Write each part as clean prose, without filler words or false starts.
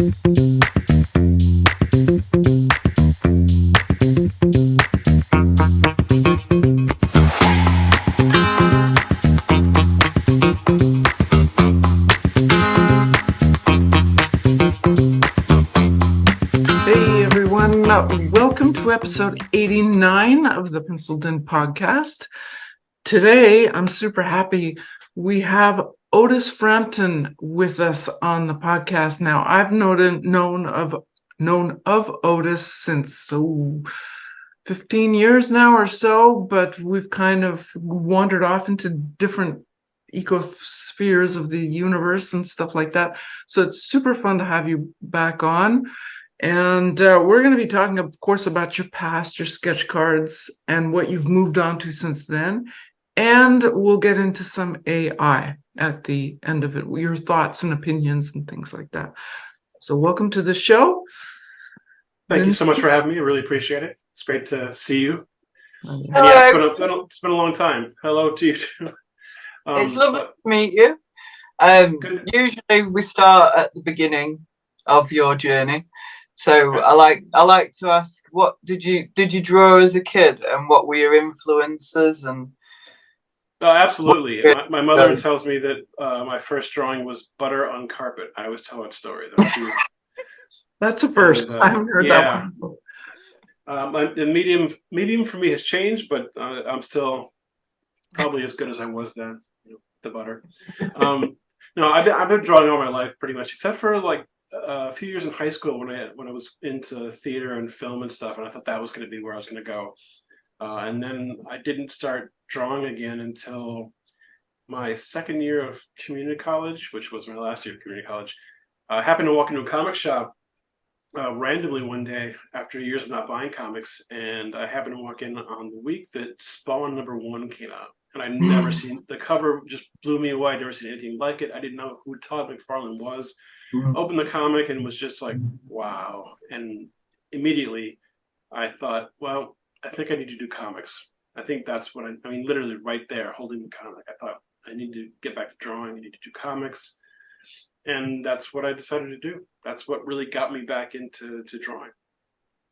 Welcome to episode 89 of the Penciled In Podcast. Today, I'm super happy we have Otis Frampton with us on the podcast. Now, I've known of Otis since 15 years now or so, but we've kind of wandered off into different ecospheres of the universe and stuff like that. So it's super fun to have you back on. And we're going to be talking, of course, about your past, your sketch cards, and what you've moved on to since then. And we'll get into some AI at the end of it, your thoughts and opinions and things like that. So welcome to the show. Thank you so much for having me. I really appreciate it. It's great to see you. Hello. Yeah, it's been a long time. Hello to you too. It's lovely to meet you. Usually we start at the beginning of your journey. So I like to ask, what did you draw as a kid, and what were your influences? And absolutely, my mother tells me that my first drawing was butter on carpet. I always tell that story. That's a first. I haven't heard that one. The medium for me has changed, but I'm still probably as good as I was then. The butter. No, I've been drawing all my life pretty much, except for like a few years in high school when I was into theater and film and stuff, and I thought that was going to be where I was going to go. And then I didn't start drawing again until my second year of community college, which was my last year of community college. I happened to walk into a comic shop randomly one day after years of not buying comics, and I happened to walk in on the week that Spawn #1 came out. And I'd never seen the cover, just blew me away. I'd never seen anything like it. I didn't know who Todd McFarlane was. Opened the comic and was just like, wow. And immediately I thought, well, I think I need to do comics. I think that's what I mean, literally right there, holding the comic. I thought I need to get back to drawing. I need to do comics. And that's what I decided to do. That's what really got me back into drawing.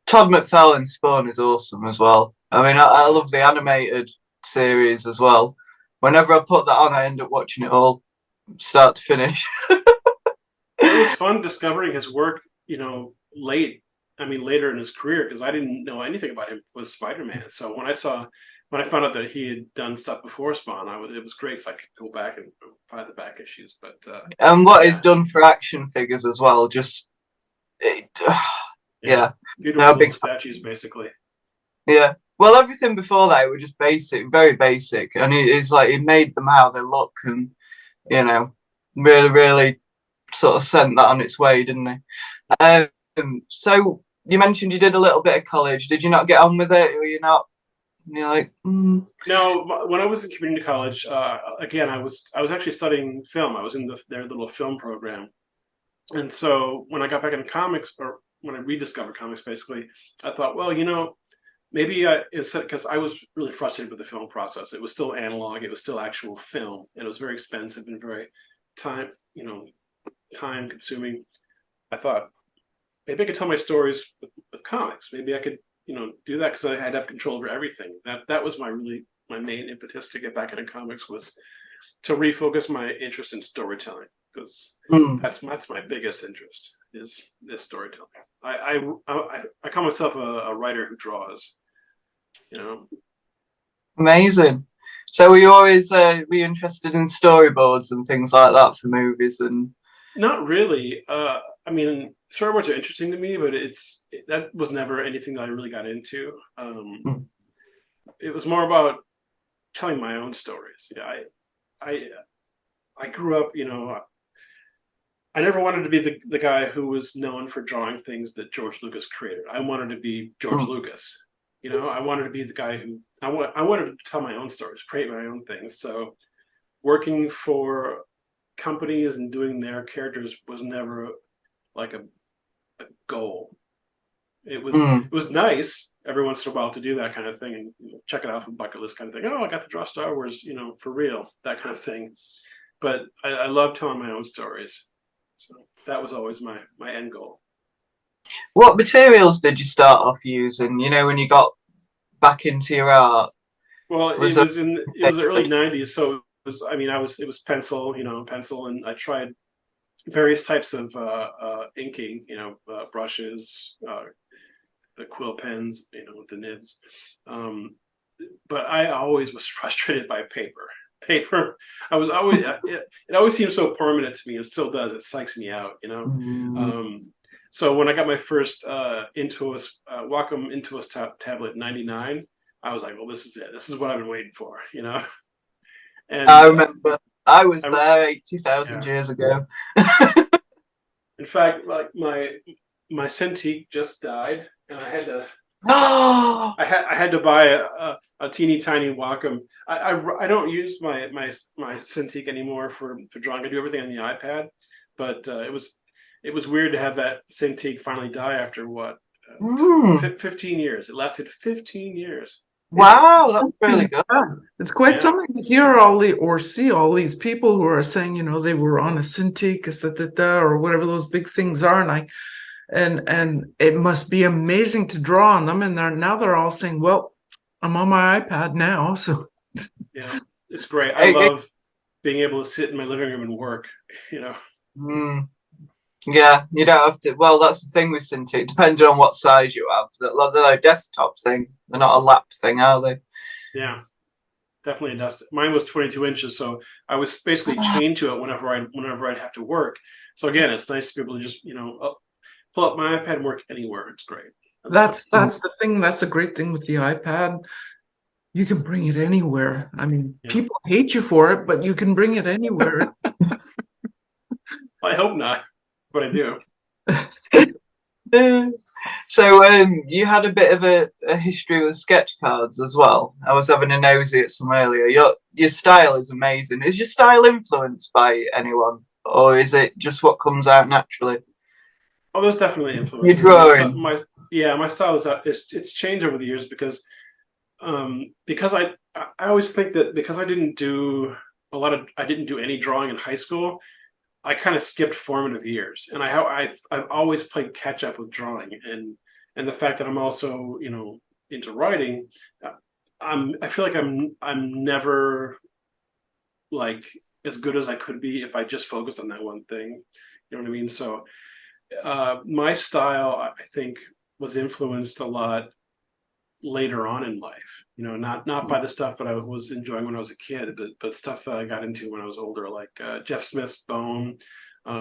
Todd McFarlane's Spawn is awesome as well. I mean, I love the animated series as well. Whenever I put that on, I end up watching it all, start to finish. It was fun discovering his work, later in his career, because I didn't know anything about him with Spider-Man. So when I found out that he had done stuff before Spawn, it was great, because I could go back and find the back issues. But and what he's done for action figures as well, beautiful big statues, basically. Yeah. Well, everything before that was just basic, very basic, and it's like he made them how they look, and really, really sort of sent that on its way, didn't he? So you mentioned you did a little bit of college. Did you not get on with it? Were you not? You're like, No. When I was in community college, again, I was actually studying film. I was in their little film program, and so when I got back into comics, or when I rediscovered comics, basically, I thought, well, maybe because I was really frustrated with the film process. It was still analog. It was still actual film. And it was very expensive and very time consuming. I thought maybe I could tell my stories with comics. Maybe I could, do that, because I'd have control over everything. That was my main impetus to get back into comics, was to refocus my interest in storytelling, because that's my biggest interest is storytelling. I call myself a writer who draws. Amazing. So were you always interested in storyboards and things like that for movies? And not really. I mean, storyboards are interesting to me, but that was never anything that I really got into. It was more about telling my own stories. I grew up, I never wanted to be the guy who was known for drawing things that George Lucas created. I wanted to be George Lucas. I wanted to be the guy who I wanted to tell my own stories, create my own things. So working for companies and doing their characters was never like a goal. It was nice every once in a while to do that kind of thing and check it off a bucket list kind of thing. Oh, I got to draw Star Wars, for real, that kind of thing. But I love telling my own stories. So that was always my end goal. What materials did you start off using? When you got back into your art. Well, it was the early '90s, so it was pencil, and I tried various types of inking, brushes, the quill pens, with the nibs. But I always was frustrated by paper. I was always it always seems so permanent to me. It still does. It psychs me out, So when I got my first Intuos Wacom Intuos tablet in '99, I was like, well, this is it. This is what I've been waiting for, And I remember I was there 80,000 years ago. In fact, like my Cintiq just died, and I had to. I had to buy a teeny tiny Wacom. I don't use my Cintiq anymore for drawing. I do everything on the iPad, but it was weird to have that Cintiq finally die after 15 years. It lasted 15 years. Wow, that's really good. It's quite something to hear or see all these people who are saying, they were on a Cintiq, or whatever those big things are, and it must be amazing to draw on them. And they're all saying, well, I'm on my iPad now. So yeah, it's great. I love being able to sit in my living room and work, Yeah, you don't have to. Well, that's the thing with Cintiq. Depending on what size you have, they're a desktop thing. They're not a lap thing, are they? Yeah, definitely a desktop. Mine was 22 inches, so I was basically chained to it whenever I'd have to work. So again, it's nice to be able to just pull up my iPad and work anywhere. It's great. That's the thing. That's a great thing with the iPad. You can bring it anywhere. I mean, people hate you for it, but you can bring it anywhere. I hope not, but I do. So you had a bit of a history with sketch cards as well. I was having a nosy at some earlier. Your style is amazing. Is your style influenced by anyone, or is it just what comes out naturally? Oh, there's definitely influence. Your drawing. My style it's changed over the years because I always think that because I didn't do any drawing in high school, I kind of skipped formative years, and I've always played catch up with drawing, and the fact that I'm also into writing, I feel like I'm never like as good as I could be if I just focused on that one thing. You know what I mean? So my style, I think, was influenced a lot later on in life. Not by the stuff that I was enjoying when I was a kid, but stuff that I got into when I was older, like Jeff Smith's Bone. I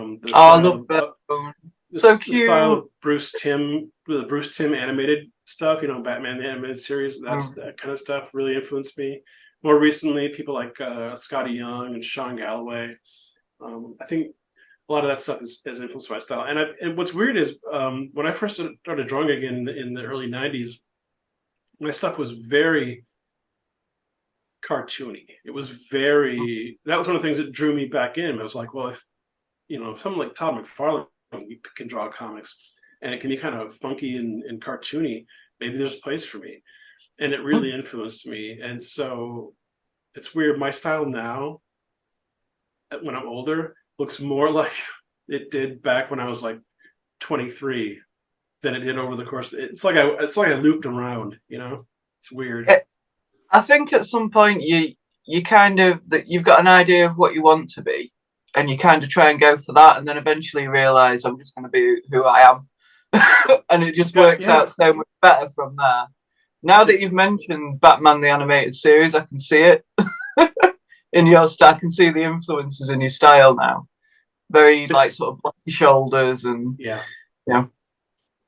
love that Bone. So cute. The style of the Bruce Timm animated stuff. Batman the animated series. That kind of stuff really influenced me. More recently, people like Scotty Young and Sean Galloway. I think a lot of that stuff has influenced my style. And what's weird is when I first started drawing again in the early '90s. My stuff was very cartoony. It was that was one of the things that drew me back in. I was like, well, if someone like Todd McFarlane can draw comics and it can be kind of funky and cartoony, maybe there's a place for me. And it really influenced me. And so it's weird. My style now, when I'm older, looks more like it did back when I was like 23. Than it did over the course. It's like I looped around. It's weird. I think at some point you kind of that you've got an idea of what you want to be, and you kind of try and go for that, and then eventually realize I'm just going to be who I am, and it just works out so much better from there. Now that you've mentioned Batman the Animated Series, I can see it in your style. I can see the influences in your style now. Very like sort of blocky shoulders and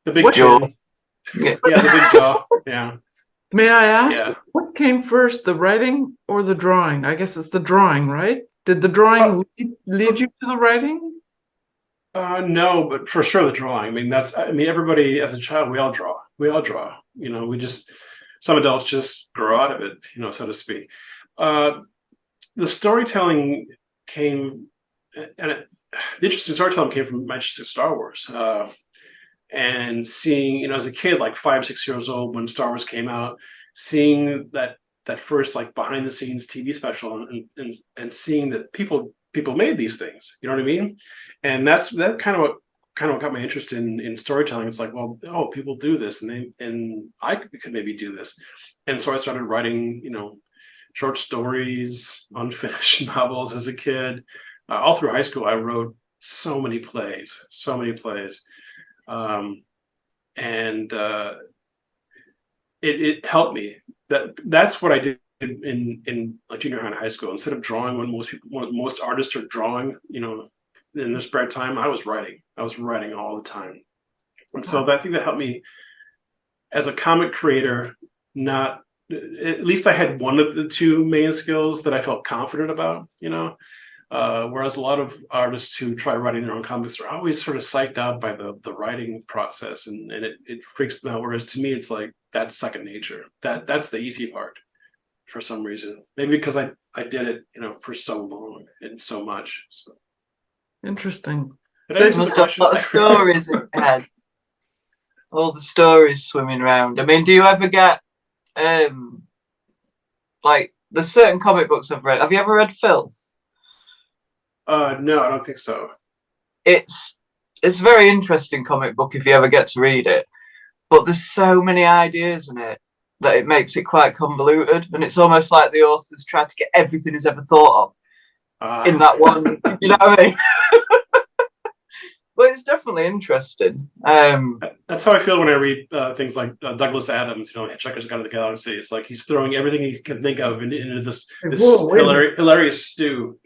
the big jaw. The big jaw. Yeah. May I ask, what came first, the writing or the drawing? I guess it's the drawing, right? Did the drawing lead you to the writing? No, but for sure the drawing. Everybody as a child, we all draw. Some adults just grow out of it, so to speak. The storytelling came, the interesting storytelling came from my interest in Star Wars. And seeing, as a kid, like 5, 6 years old, when Star Wars came out, seeing that first like behind the scenes TV special and seeing that people people made these things. You know what I mean? And that kind of what got my interest in storytelling. It's like, well, people do this, and I could maybe do this. And so I started writing, short stories, unfinished novels as a kid. All through high school, I wrote so many plays. And it helped me. That's what I did in like junior high and high school. Instead of drawing when most artists are drawing, in their spare time, I was writing all the time. And so I think that helped me as a comic creator. Not at least I had one of the two main skills that I felt confident about, whereas a lot of artists who try writing their own comics are always sort of psyched out by the writing process, and it freaks them out. Whereas to me, it's like, that's second nature. That's the easy part for some reason. Maybe because I did it, for so long and so much. So. Interesting. There's a lot of stories in your head. All the stories swimming around. I mean, do you ever get like there's certain comic books I've read. Have you ever read Filth? No, I don't think so. It's a very interesting comic book if you ever get to read it. But there's so many ideas in it that it makes it quite convoluted, and it's almost like the author's tried to get everything he's ever thought of in that one. You know what I mean? Well, it's definitely interesting. That's how I feel when I read things like Douglas Adams, Hitchhiker's Guide to the Galaxy. It's like he's throwing everything he can think of into this hilarious stew,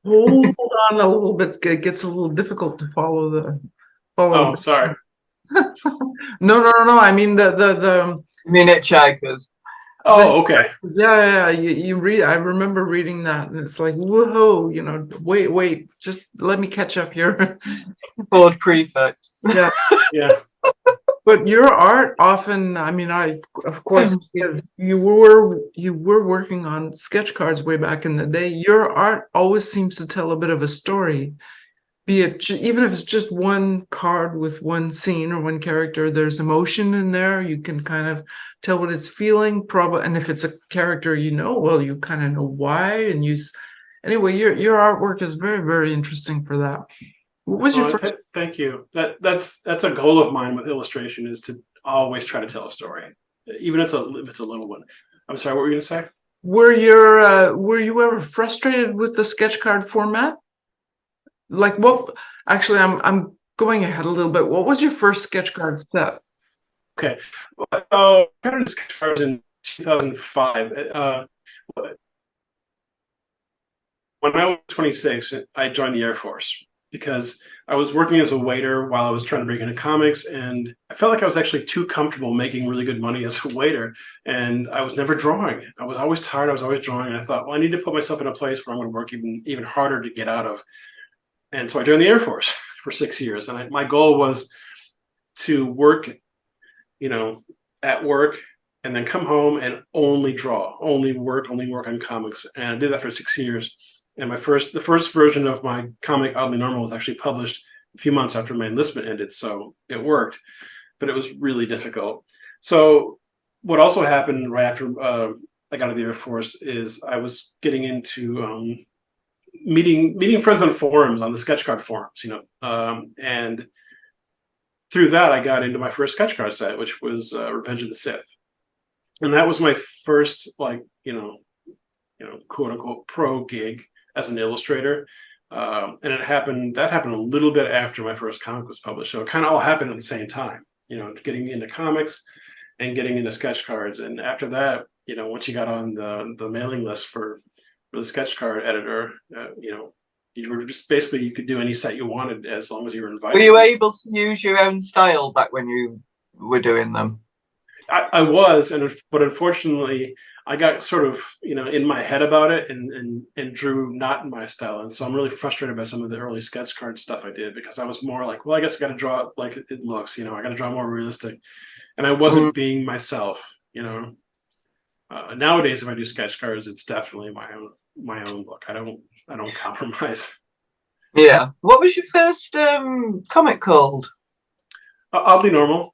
Hold on a little bit. It gets a little difficult to follow. Oh, sorry. No. I mean the. You mean Hitchhikers? Oh, okay. Yeah. You read. I remember reading that, and it's like, whoa, wait, just let me catch up here. Board prefect. Yeah. Yeah. But your art often, of course, because you were working on sketch cards way back in the day. Your art always seems to tell a bit of a story, be it even if it's just one card with one scene or one character. There's emotion in there. You can kind of tell what it's feeling, and if it's a character, well, you kind of know why. And anyway, your artwork is very, very interesting for that. What was your first? Thank you. That's a goal of mine with illustration, is to always try to tell a story, even if it's a little one. I'm sorry, what were you going to say? Were you ever frustrated with the sketch card format? Like what? Actually, I'm going ahead a little bit. What was your first sketch card set? Okay, I got sketch cards in 2005. When I was 26, I joined the Air Force, because I was working as a waiter while I was trying to break into comics, and I felt like I was actually too comfortable making really good money as a waiter, and I was never drawing. I was always tired. I was always drawing, and I thought, well, I need to put myself in a place where I'm going to work even harder to get out of. And so I joined the Air Force for 6 years, and my goal was to work, at work, and then come home and only draw, only work on comics. And I did that for 6 years. And the first version of my comic, Oddly Normal, was actually published a few months after my enlistment ended, so it worked, but it was really difficult. So what also happened right after I got out of the Air Force is I was getting into meeting friends on forums, on the sketch card forums, and through that I got into my first sketch card set, which was Revenge of the Sith, and that was my first quote unquote pro gig as an illustrator, and that happened a little bit after my first comic was published. So it kind of all happened at the same time, getting into comics and getting into sketch cards. And after that, once you got on the mailing list for the sketch card editor, you were just basically, you could do any set you wanted as long as you were invited. Were you able to use your own style back when you were doing them? I was, but unfortunately, I got sort of, in my head about it and drew not in my style. And so I'm really frustrated by some of the early sketch card stuff I did, because I was more like, well, I guess I got to draw it like it looks, I got to draw more realistic. And I wasn't being myself, Nowadays, if I do sketch cards, it's definitely my own look. I don't compromise. Yeah. What was your first comic called? Oddly Normal.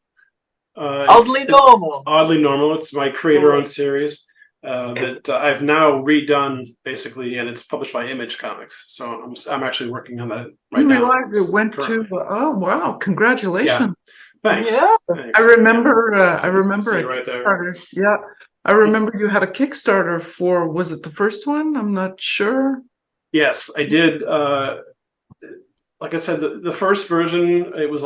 Oddly Normal. Oddly Normal. It's my creator-owned series. that I've now redone basically, and it's published by Image Comics. So I'm actually working on that right now. You realize it went currently. to, oh, wow, congratulations. Yeah. Thanks. Yeah. Thanks. I remember See a it right there. Kickstarter. Yeah. I remember you had a Kickstarter for, was it the first one? I'm not sure. Yes, I did. Like I said, the first version, it was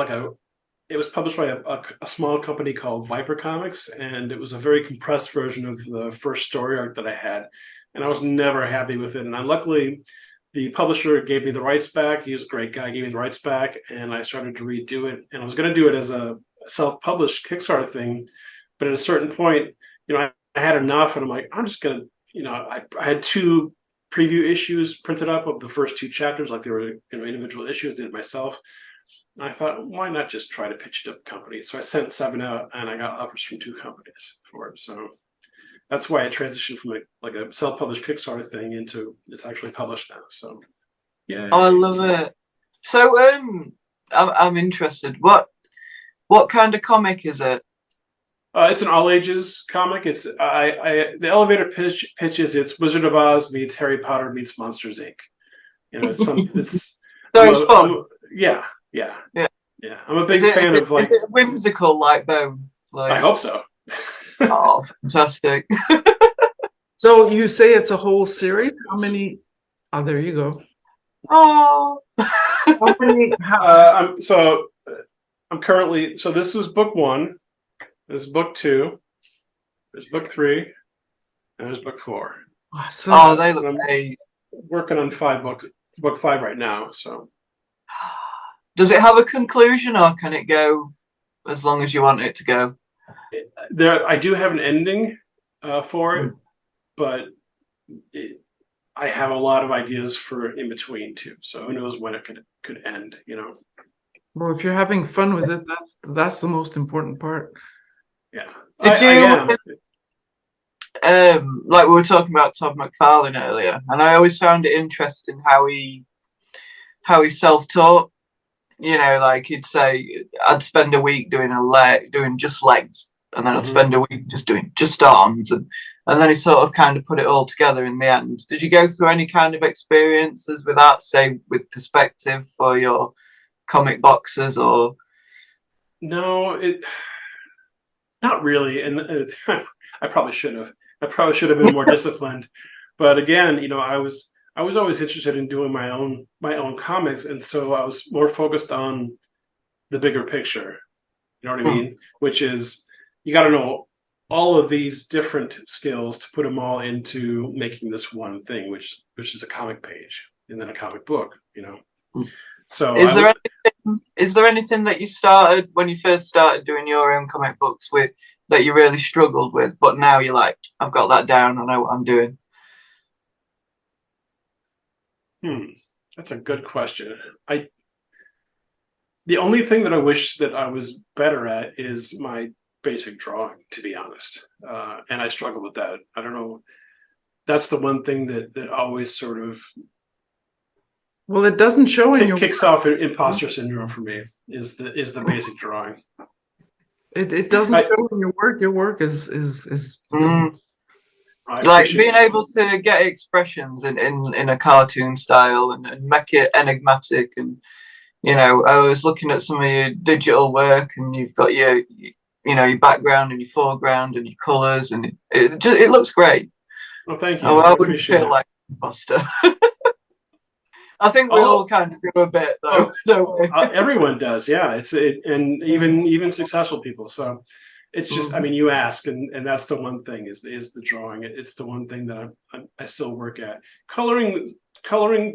published by a small company called Viper Comics, and it was a very compressed version of the first story arc that I had, and I was never happy with it. And luckily, the publisher gave me the rights back. He was a great guy, gave me the rights back, and I started to redo it. And I was going to do it as a self-published Kickstarter thing, but at a certain point, I had enough, and I'm like, I'm just going to, I had 2 preview issues printed up of the first 2 chapters, like they were individual issues, did it myself. And I thought, why not just try to pitch it to companies? So I sent 7 out, and I got offers from 2 companies for it. So that's why I transitioned from a self-published Kickstarter thing into it's actually published now. So yeah, I love it. So I'm interested. What kind of comic is it? It's an all ages comic. It's the elevator pitch is it's Wizard of Oz meets Harry Potter meets Monsters Inc. It's So it's fun. Yeah. I'm a big fan of Is it whimsical like Bone? I hope so. Oh, fantastic. So you say it's a whole series? How many? Oh, there you go. Oh. How many? I'm currently, so this was book 1. This is book 2. There's book 3. And there's book 4. Awesome. Oh, they look great. Working on 5 books. It's book 5 right now. So, does it have a conclusion, or can it go as long as you want it to go? I do have an ending for it, but I have a lot of ideas for in between too. So who knows when it could end? Well, if you're having fun with it, that's the most important part. Yeah. Did you? Like we were talking about Todd McFarlane earlier, and I always found it interesting how he self-taught. Like he'd say, I'd spend a week doing doing just legs, and then I'd spend a week just doing just arms, and then he sort of kind of put it all together in the end. Did you go through any kind of experiences with that, say with perspective for your comic boxes, or? No, not really, and I probably should have. I probably should have been more disciplined, but again, I was always interested in doing my own comics, and so I was more focused on the bigger picture. You know what I mean? Which is you got to know all of these different skills to put them all into making this one thing, which is a comic page and then a comic book. So is there anything that you started when you first started doing your own comic books with that you really struggled with, but now you're like, I've got that down, I know what I'm doing? That's a good question. The only thing that I wish that I was better at is my basic drawing, to be honest. And I struggle with that. I don't know. That's the one thing that always sort of it doesn't show in your kicks off imposter syndrome for me is the basic drawing. It doesn't show in your work. Your work is like being able to get expressions in a cartoon style and make it enigmatic. And I was looking at some of your digital work, and you've got your background and your foreground and your colours, and it looks great. Well, thank you. I wouldn't feel like an imposter. I think we all kind of do a bit, though, don't we? Everyone does, yeah. And even successful people. So it's just, you ask, and that's the one thing is the drawing. It's the one thing that I still work at. Coloring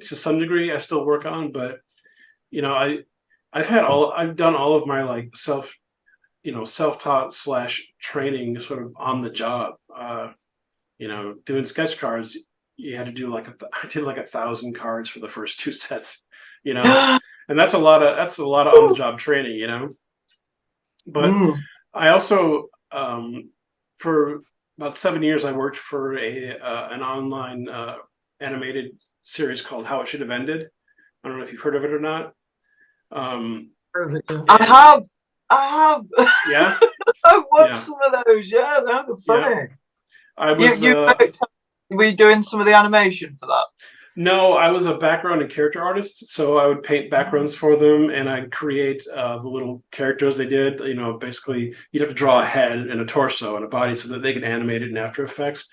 to some degree I still work on, but I've done all of my like self-taught / training sort of on the job. Doing sketch cards. You had to do I did 1,000 cards for the first 2 sets, and that's a lot of on the job training, But I also for about 7 years I worked for an online animated series called How It Should Have Ended. I don't know if you've heard of it or not. I have. Yeah. I've watched some of those. Yeah, those are funny. I was. Were you doing some of the animation for that? No, I was a background and character artist, so I would paint backgrounds for them, and I'd create the little characters they did. You know, basically, you'd have to draw a head and a torso and a body so that they could animate it in After Effects.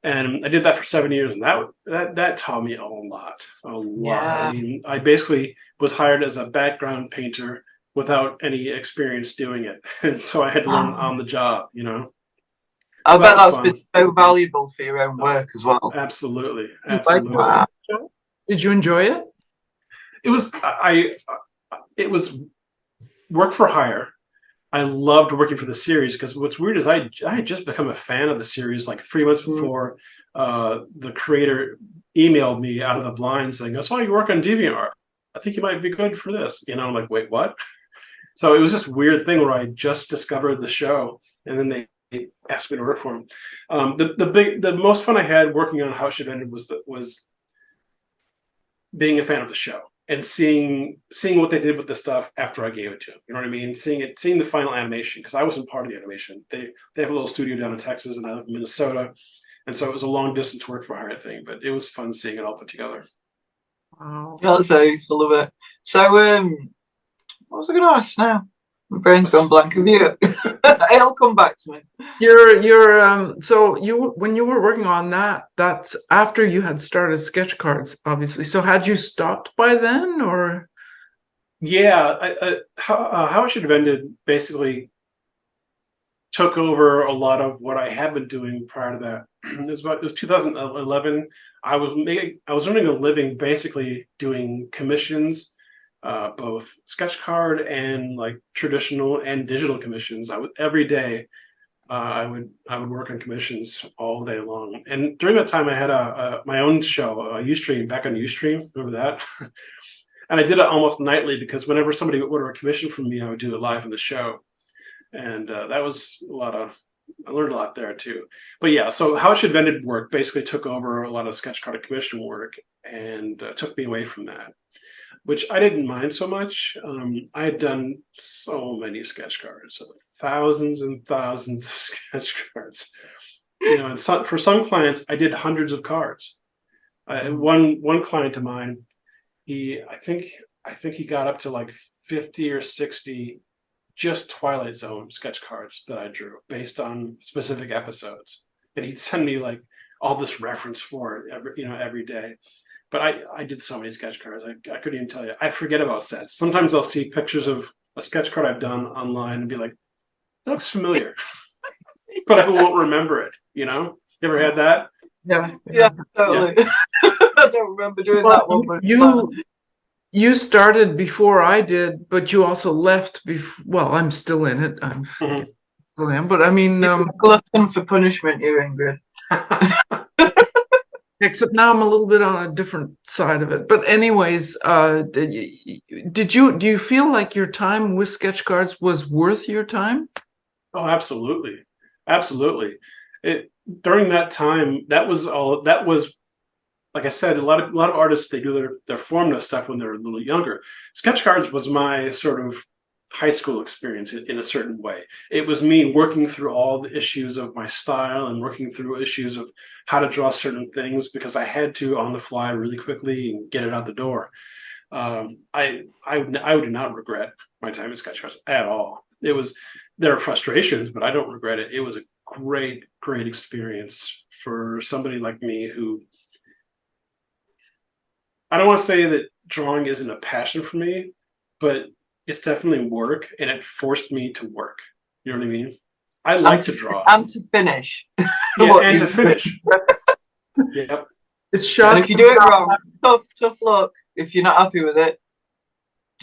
And I did that for 7 years, and that taught me a lot. Yeah. I mean, I basically was hired as a background painter without any experience doing it, and so I had to learn on the job. You know. I bet that's been so valuable for your own work as well. Absolutely. Wow. Did you enjoy it? It was it was work for hire. I loved working for the series because what's weird is I had just become a fan of the series like 3 months before the creator emailed me out of the blind saying, "I saw you work on DeviantArt. I think you might be good for this." You know, I'm like, "Wait, what?" So it was this weird thing where I just discovered the show, and then they asked me to work for them. The most fun I had working on How It Should Have Ended was being a fan of the show and seeing what they did with the stuff after I gave it to them. You know what I mean? Seeing the final animation, because I wasn't part of the animation. They have a little studio down in Texas, and I live in Minnesota, and so it was a long distance work for hire thing. But it was fun seeing it all put together. Wow. That's ace. I love it. So, what was I going to ask now? My brain's gone blank of you. It'll come back to me. So when you were working on that, that's after you had started Sketch Cards, obviously. So had you stopped by then, or? Yeah, How It Should Have Ended basically took over a lot of what I had been doing prior to that. It was 2011. I was earning a living basically doing commissions. Both sketch card and like traditional and digital commissions. Every day I would work on commissions all day long. And during that time I had my own show, Ustream, back on Ustream. Remember that? And I did it almost nightly because whenever somebody would order a commission from me, I would do it live on the show. And that was I learned a lot there too. But yeah, so How It Should Have Ended work basically took over a lot of sketch card commission work and took me away from that, which I didn't mind so much. I had done so many sketch cards, thousands and thousands of sketch cards. You know, and for some clients, I did hundreds of cards. One client of mine, I think he got up to like 50 or 60 just Twilight Zone sketch cards that I drew based on specific episodes, and he'd send me like all this reference for it every day. But I did so many sketch cards, I couldn't even tell you. I forget about sets. Sometimes I'll see pictures of a sketch card I've done online and be like, that looks familiar. But I won't remember it, you know? You ever had that? Yeah, totally. Yeah. I don't remember doing that one. But you started before I did, but you also left before. Well, I'm still in it. I'm still am, but I mean... glutton for punishment, you, Ingrid. Except now I'm a little bit on a different side of it. But anyways, do you feel like your time with sketch cards was worth your time? Oh, absolutely. Absolutely. During that time, that was like I said, a lot of artists, they do their formative stuff when they're a little younger. Sketch cards was my sort of high school experience in a certain way. It was me working through all the issues of my style and working through issues of how to draw certain things because I had to on the fly really quickly and get it out the door. I would not regret my time at sketch cards at all. There are frustrations, but I don't regret it. It was a great experience for somebody like me who, I don't want to say that drawing isn't a passion for me, but it's definitely work, and it forced me to work. You know what I mean? I like to draw. And to finish. Yeah, and to finish. Yep. It's shocking. And if you do it wrong, tough luck. If you're not happy with it,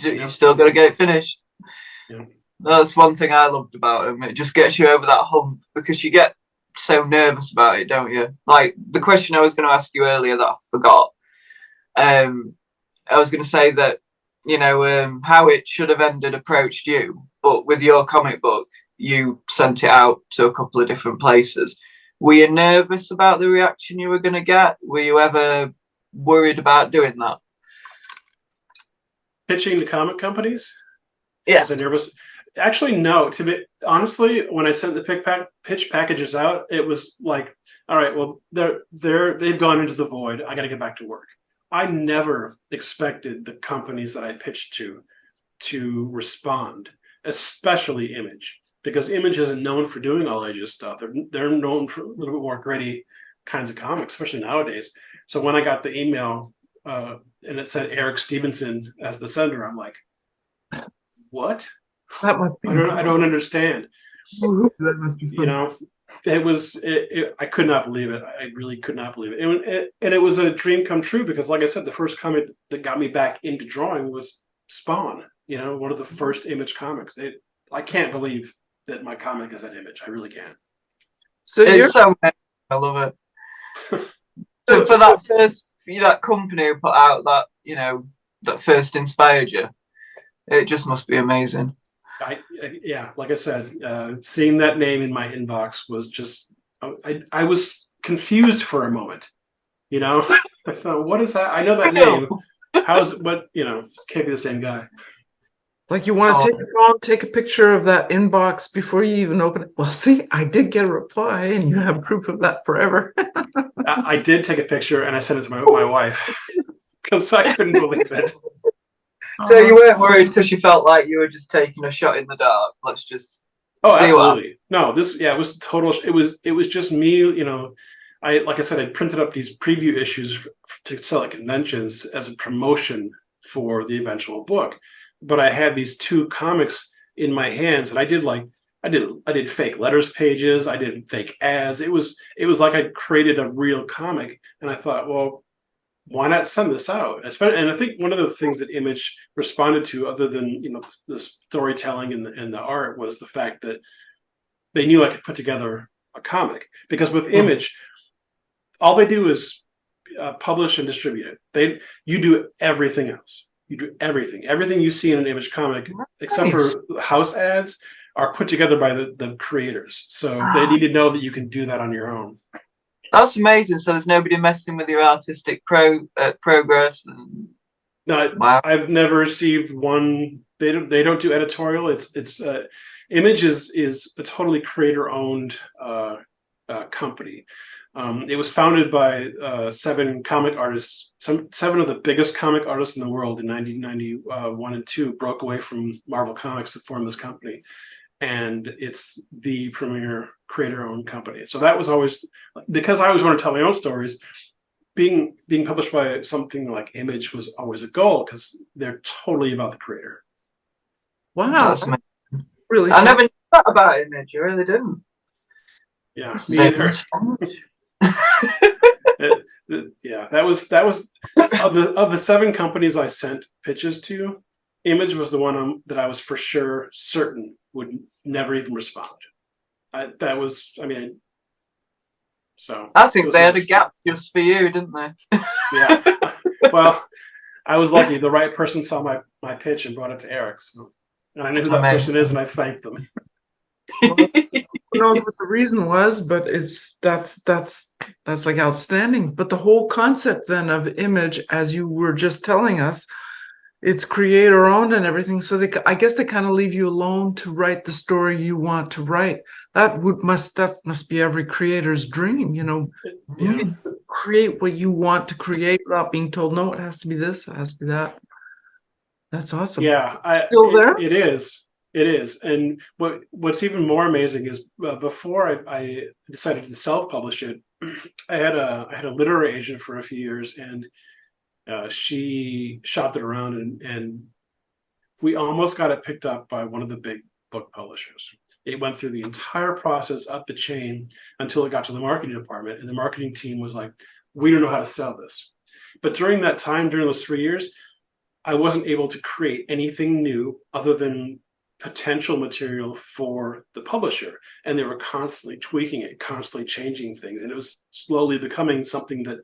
you still got to get it finished. Yeah. That's one thing I loved about them. It just gets you over that hump because you get so nervous about it, don't you? Like the question I was going to ask you earlier that I forgot. I was going to say that, you know, How It Should Have Ended approached you, but with your comic book, you sent it out to a couple of different places. Were you nervous about the reaction you were going to get? Were you ever worried about doing that? Pitching to comic companies? Yeah. Was I nervous? Actually, no. To be honestly, when I sent the pitch packages out, it was like, all right, well, they've gone into the void. I got to get back to work. I never expected the companies that I pitched to respond, especially Image, because Image isn't known for doing all ages stuff. They're known for a little bit more gritty kinds of comics, especially nowadays. So when I got the email and it said Eric Stevenson as the sender, I'm like, what? That must be. I don't understand. That must be fun. You know, it was. I could not believe it. I really could not believe it. And it was a dream come true because, like I said, the first comic that got me back into drawing was Spawn. You know, one of the first Image comics. I can't believe that my comic is an Image. I really can't. So it's so. I love it. So for that first, that company who put out that, that first inspired you, it just must be amazing. Yeah, like I said, seeing that name in my inbox was just, I was confused for a moment. I thought, what is that? I know that name. How's it? But it can't be the same guy. Like you want to take a picture of that inbox before you even open it. Well, see, I did get a reply, and you have proof of that forever. I did take a picture, and I sent it to my wife because I couldn't believe it. So you weren't worried because you felt like you were just taking a shot in the dark. Let's just. Oh, absolutely. No, it was total. It was just me. Like I said, I printed up these preview issues to sell at conventions as a promotion for the eventual book. But I had these two comics in my hands, and I did fake letters pages, I did fake ads. It was like I created a real comic, and I thought, well, why not send this out? And I think one of the things that Image responded to, other than the storytelling and the art, was the fact that they knew I could put together a comic. Because with Image, all they do is publish and distribute it. You do everything else. You do everything. Everything you see in an Image comic, except for house ads, are put together by the creators. So they need to know that you can do that on your own. That's amazing. So there's nobody messing with your artistic progress. No, wow. I've never received one. They don't do editorial. It's Image is a totally creator-owned company. It was founded by 7 comic artists. 7 of the biggest comic artists in the world in 1991 and 2 broke away from Marvel Comics to form this company. And it's the premier creator-owned company. So that was always, because I always want to tell my own stories, being published by something like Image was always a goal, because they're totally about the creator. Wow. That's really I never knew that about Image. I really didn't. Yeah, me either. Yeah, that was of the 7 companies I sent pitches to, Image was the one that I was for sure certain would never even respond. I think they had a gap just for you, didn't they? Yeah. Well, I was lucky. The right person saw my pitch and brought it to Eric. So, and I knew who that person is, and I thanked them. Well, who knows what the reason was, but that's like outstanding. But the whole concept then of Image, as you were just telling us, it's creator owned and everything. So I guess they kind of leave you alone to write the story you want to write. That must be every creator's dream, You need to create what you want to create without being told, no, it has to be this, it has to be that. That's awesome. Yeah, there? It is. It is. And what's even more amazing is before I decided to self-publish it, I had a literary agent for a few years, and she shopped it around, and we almost got it picked up by one of the big book publishers. It went through the entire process up the chain until it got to the marketing department, and the marketing team was like, we don't know how to sell this. But during that time, during those 3 years, I wasn't able to create anything new other than potential material for the publisher, and they were constantly tweaking it, constantly changing things, and it was slowly becoming something that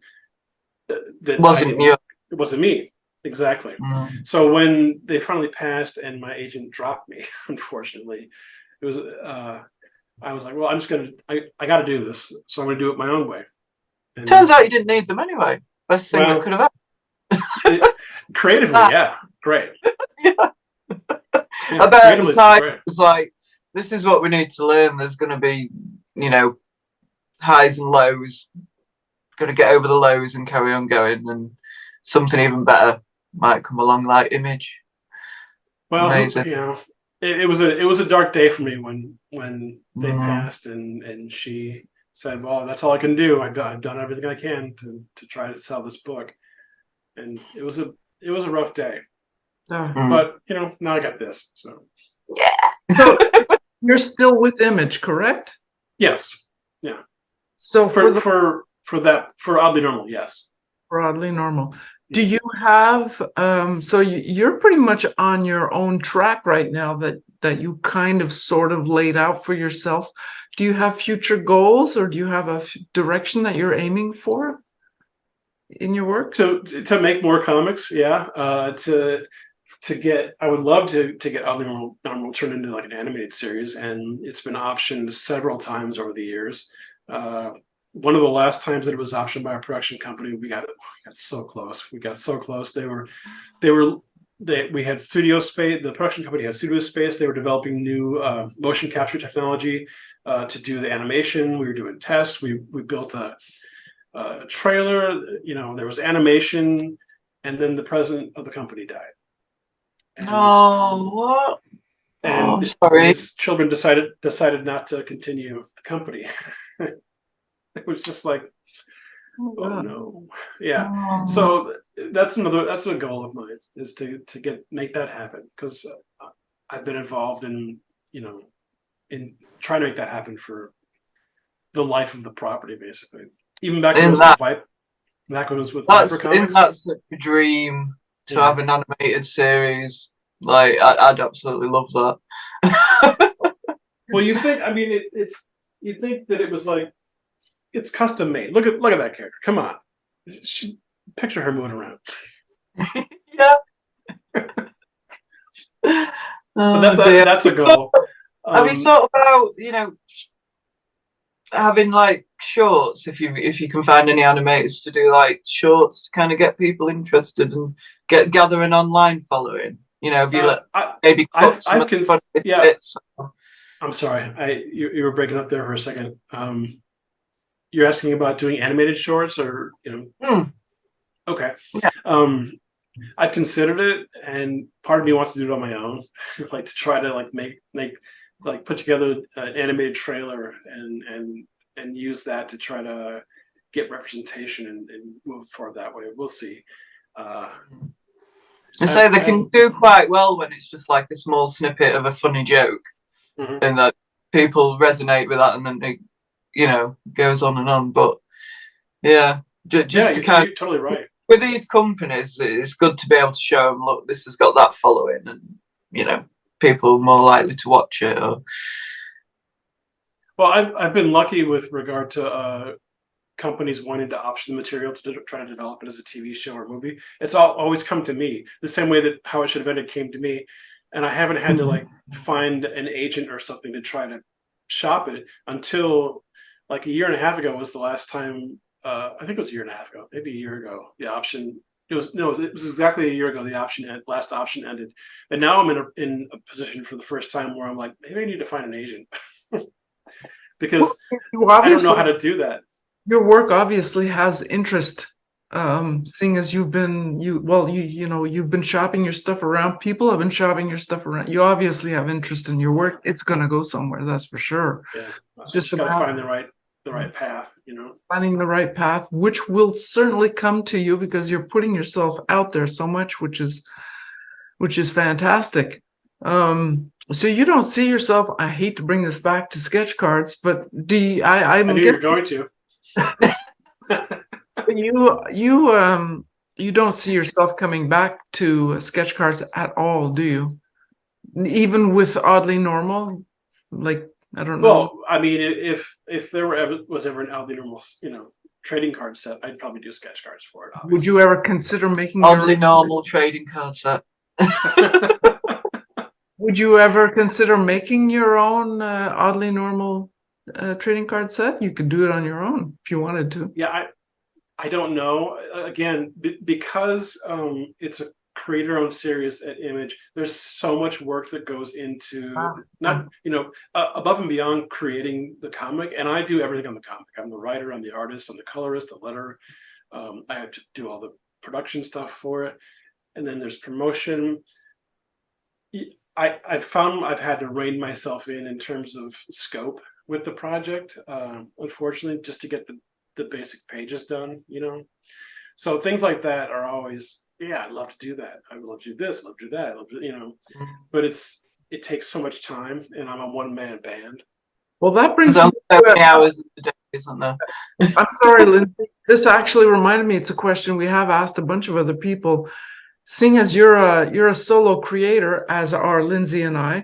wasn't you. It wasn't me. Exactly. Mm. So when they finally passed and my agent dropped me, unfortunately, it was I was like, well, I got to do this, so I'm going to do it my own way. And turns out you didn't need them anyway. Best thing that could have happened. Creatively, yeah, great. Yeah. I bet at the Randomly, time great. it was like, this is what we need to learn. There's going to be, highs and lows. Got to get over the lows and carry on going, and something even better might come along, like Image. Well, Amazing. it was a dark day for me when they Mm. passed, and she said, "Well, that's all I can do. I've done everything I can to try to sell this book," and it was a rough day. Oh. But now I got this. So So you're still with Image, correct? yes, yeah. So For Oddly Normal, yes. Broadly normal. Do you have so you're pretty much on your own track right now that you kind of sort of laid out for yourself? Do you have future goals, or do you have a direction that you're aiming for in your work? To make more comics, yeah. To get, I would love to get Oddly Normal turned into like an animated series, and it's been optioned several times over the years. One of the last times that it was optioned by a production company, we got so close. We got so close. We had studio space. The production company had studio space. They were developing new motion capture technology to do the animation. We were doing tests. We built a trailer. There was animation, and then the president of the company died. And, What? And sorry. His children decided not to continue the company. It was just like, oh no, yeah. Oh. So that's a goal of mine, is to make that happen, because I've been involved in trying to make that happen for the life of the property, basically. Even back when it was with Viper Comics. Isn't that such a dream to have an animated series? Like, I'd absolutely love that. Well, you think? I mean, you'd think that it was like, it's custom made. Look at that character. Come on, picture her moving around. Yeah. But that's a goal. Have you thought about having like shorts, if you can find any animators to do like shorts to kind of get people interested and gather an online following? If you maybe bits. I'm sorry, you were breaking up there for a second. You're asking about doing animated shorts, or Okay. Yeah. I've considered it, and part of me wants to do it on my own, like to try to like make put together an animated trailer and use that to try to get representation and move forward that way. We'll see. And so they can do quite well when it's just like a small snippet of a funny joke, and that people resonate with that, and then it, goes on and on. But yeah, just to kind you're totally right. With these companies, it's good to be able to show them, look, this has got that following, and people are more likely to watch it. Well, I've been lucky with regard to companies wanting to option the material to try to develop it as a TV show or movie. It's always come to me, the same way that How It Should Have Ended came to me, and I haven't had to like find an agent or something to try to shop it until like a year and a half ago was the last time. I think it was a year and a half ago, maybe a year ago. The option. It was exactly a year ago. The last option ended, and now I'm in a position for the first time where I'm like, maybe I need to find an agent because I don't know how to do that. Your work obviously has interest, seeing as you've been you've been shopping your stuff around. People have been shopping your stuff around. You obviously have interest in your work. It's going to go somewhere, that's for sure. Yeah, just got to find the right path, Finding the right path, which will certainly come to you because you're putting yourself out there so much, which is fantastic. So you don't see yourself, I hate to bring this back to sketch cards, but I knew you were going to. You don't see yourself coming back to sketch cards at all, do you? Even with Oddly Normal, like, I don't know. Well, I mean, if there was ever an Oddly Normal, trading card set, I'd probably do sketch cards for it. Obviously. Would you ever consider making Oddly Normal trading card set? Would you ever consider making your own Oddly Normal trading card set? You could do it on your own if you wanted to. Yeah, I don't know. Again, because it's creator-owned series at Image, there's so much work that goes into not, above and beyond creating the comic. And I do everything on the comic. I'm the writer, I'm the artist, I'm the colorist, the letterer. I have to do all the production stuff for it. And then there's promotion. I've found I've had to rein myself in terms of scope with the project, unfortunately, just to get the basic pages done, So things like that are always, I'd love to do that. I would love to do this, love to do that, love to, but it takes so much time, and I'm a one-man band. Well, that brings me so many hours in the day, isn't there? I'm sorry, Lindsey. This actually reminded me, it's a question we have asked a bunch of other people. Seeing as you're a solo creator, as are Lindsey and I,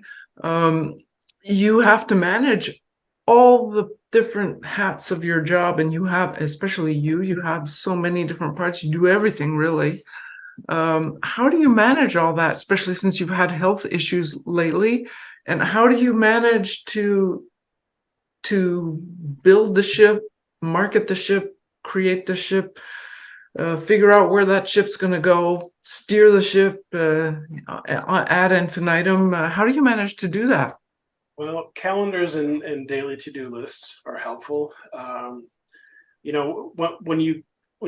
you have to manage all the different hats of your job, and you have, especially you have so many different parts. You do everything, really. How do you manage all that, especially since you've had health issues lately? And how do you manage to build the ship, market the ship, create the ship, figure out where that ship's going to go, steer the ship ad infinitum? How do you manage to do that? Well, calendars and daily to-do lists are helpful. When you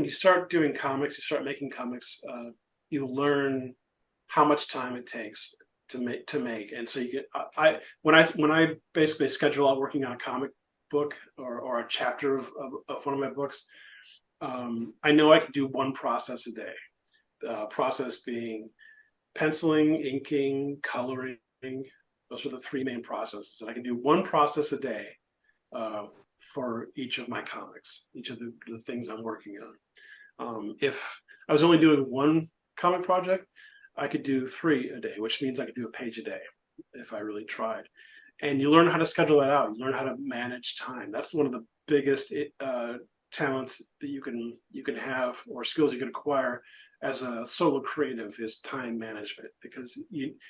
start doing comics, you start making comics, you learn how much time it takes to make. And so you get, when I basically schedule out working on a comic book or a chapter of one of my books, I know I can do one process a day. The process being penciling, inking, coloring. Those are the three main processes. And I can do one process a day for each of my comics, each of the things I'm working on. If I was only doing one comic project, I could do 3 a day, which means I could do a page a day if I really tried. And you learn how to schedule that out. You learn how to manage time. That's one of the biggest talents that you can have, or skills you can acquire as a solo creative, is time management, because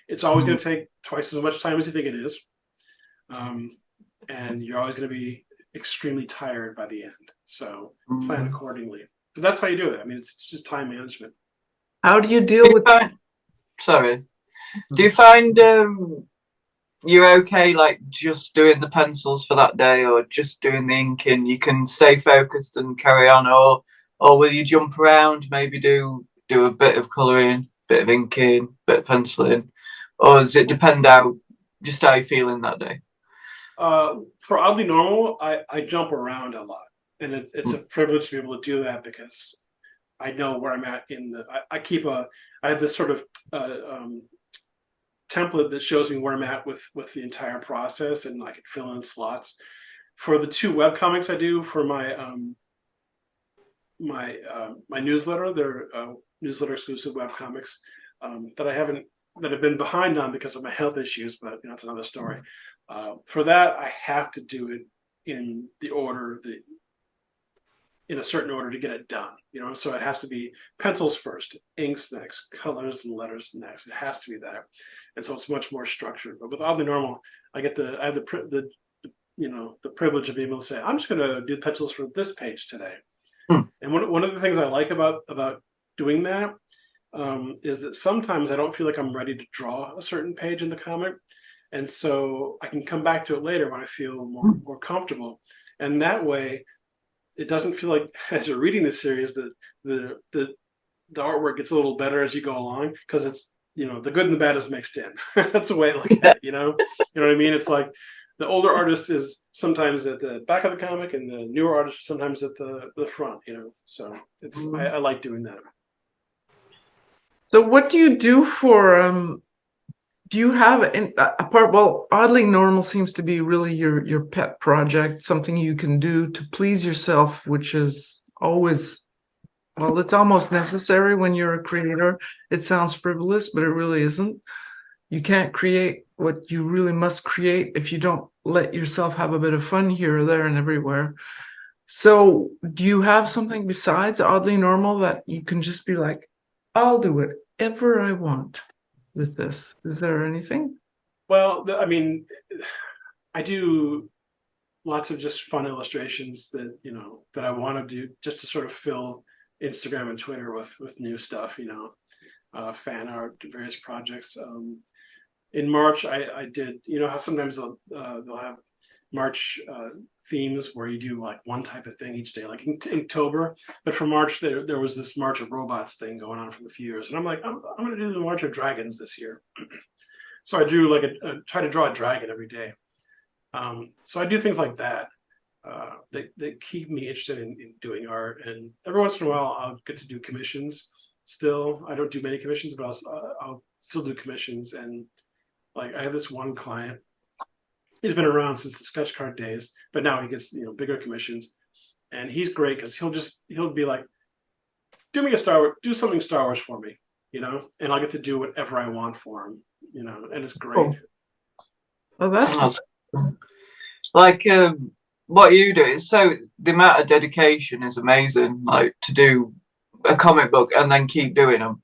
it's always going to take twice as much time as you think it is. And you're always going to be extremely tired by the end. So plan accordingly. But that's how you do it. I mean, it's just time management. How do you deal with that? Sorry. Do you find you're okay, like, just doing the pencils for that day, or just doing the inking? You can stay focused and carry on, or will you jump around, maybe do a bit of colouring, bit of inking, bit of penciling, or does it depend how you're feeling that day? For Oddly Normal, I jump around a lot, and it's a privilege to be able to do that, because I know where I'm at I have this sort of template that shows me where I'm at with the entire process, and I can fill in slots. For the 2 webcomics I do for my my newsletter, they're newsletter exclusive webcomics that I've been behind on because of my health issues, but it's another story. For that, I have to do it in in a certain order to get it done, so it has to be pencils first, inks next, colors and letters next. It has to be that. And so it's much more structured. But with Oddly Normal, I have the privilege of being able to say, I'm just going to do the pencils for this page today. And one of the things I like about doing that is that sometimes I don't feel like I'm ready to draw a certain page in the comic. And so I can come back to it later when I feel more comfortable. And that way, it doesn't feel like, as you're reading the series, that the artwork gets a little better as you go along, because it's, the good and the bad is mixed in. That's the way I look at it, You know what I mean? It's like the older artist is sometimes at the back of the comic, and the newer artist is sometimes at the front, So it's I like doing that. So what do you do for do you have Oddly Normal seems to be really your pet project, something you can do to please yourself, which is always, it's almost necessary when you're a creator. It sounds frivolous, but it really isn't. You can't create what you really must create if you don't let yourself have a bit of fun here or there and everywhere. So do you have something besides Oddly Normal that you can just be like, I'll do whatever I want with this? Is there anything? Well, I do lots of just fun illustrations that that I want to do, just to sort of fill Instagram and Twitter with new stuff. fan art, various projects. In March, I did, how sometimes they'll have March themes where you do like one type of thing each day, like in October. But for March, there was this March of Robots thing going on for a few years. And I'm like, I'm going to do the March of Dragons this year. So I drew try to draw a dragon every day. So I do things like that. That keep me interested in doing art. And every once in a while, I'll get to do commissions still. I don't do many commissions, but I'll still do commissions. And like I have this one client. He's been around since the sketch card days, but now he gets bigger commissions, and he's great because he'll be like, do something Star Wars for me, and I'll get to do whatever I want for him, and it's great. Oh, that's like what you do is the amount of dedication is amazing. Like to do a comic book and then keep doing them,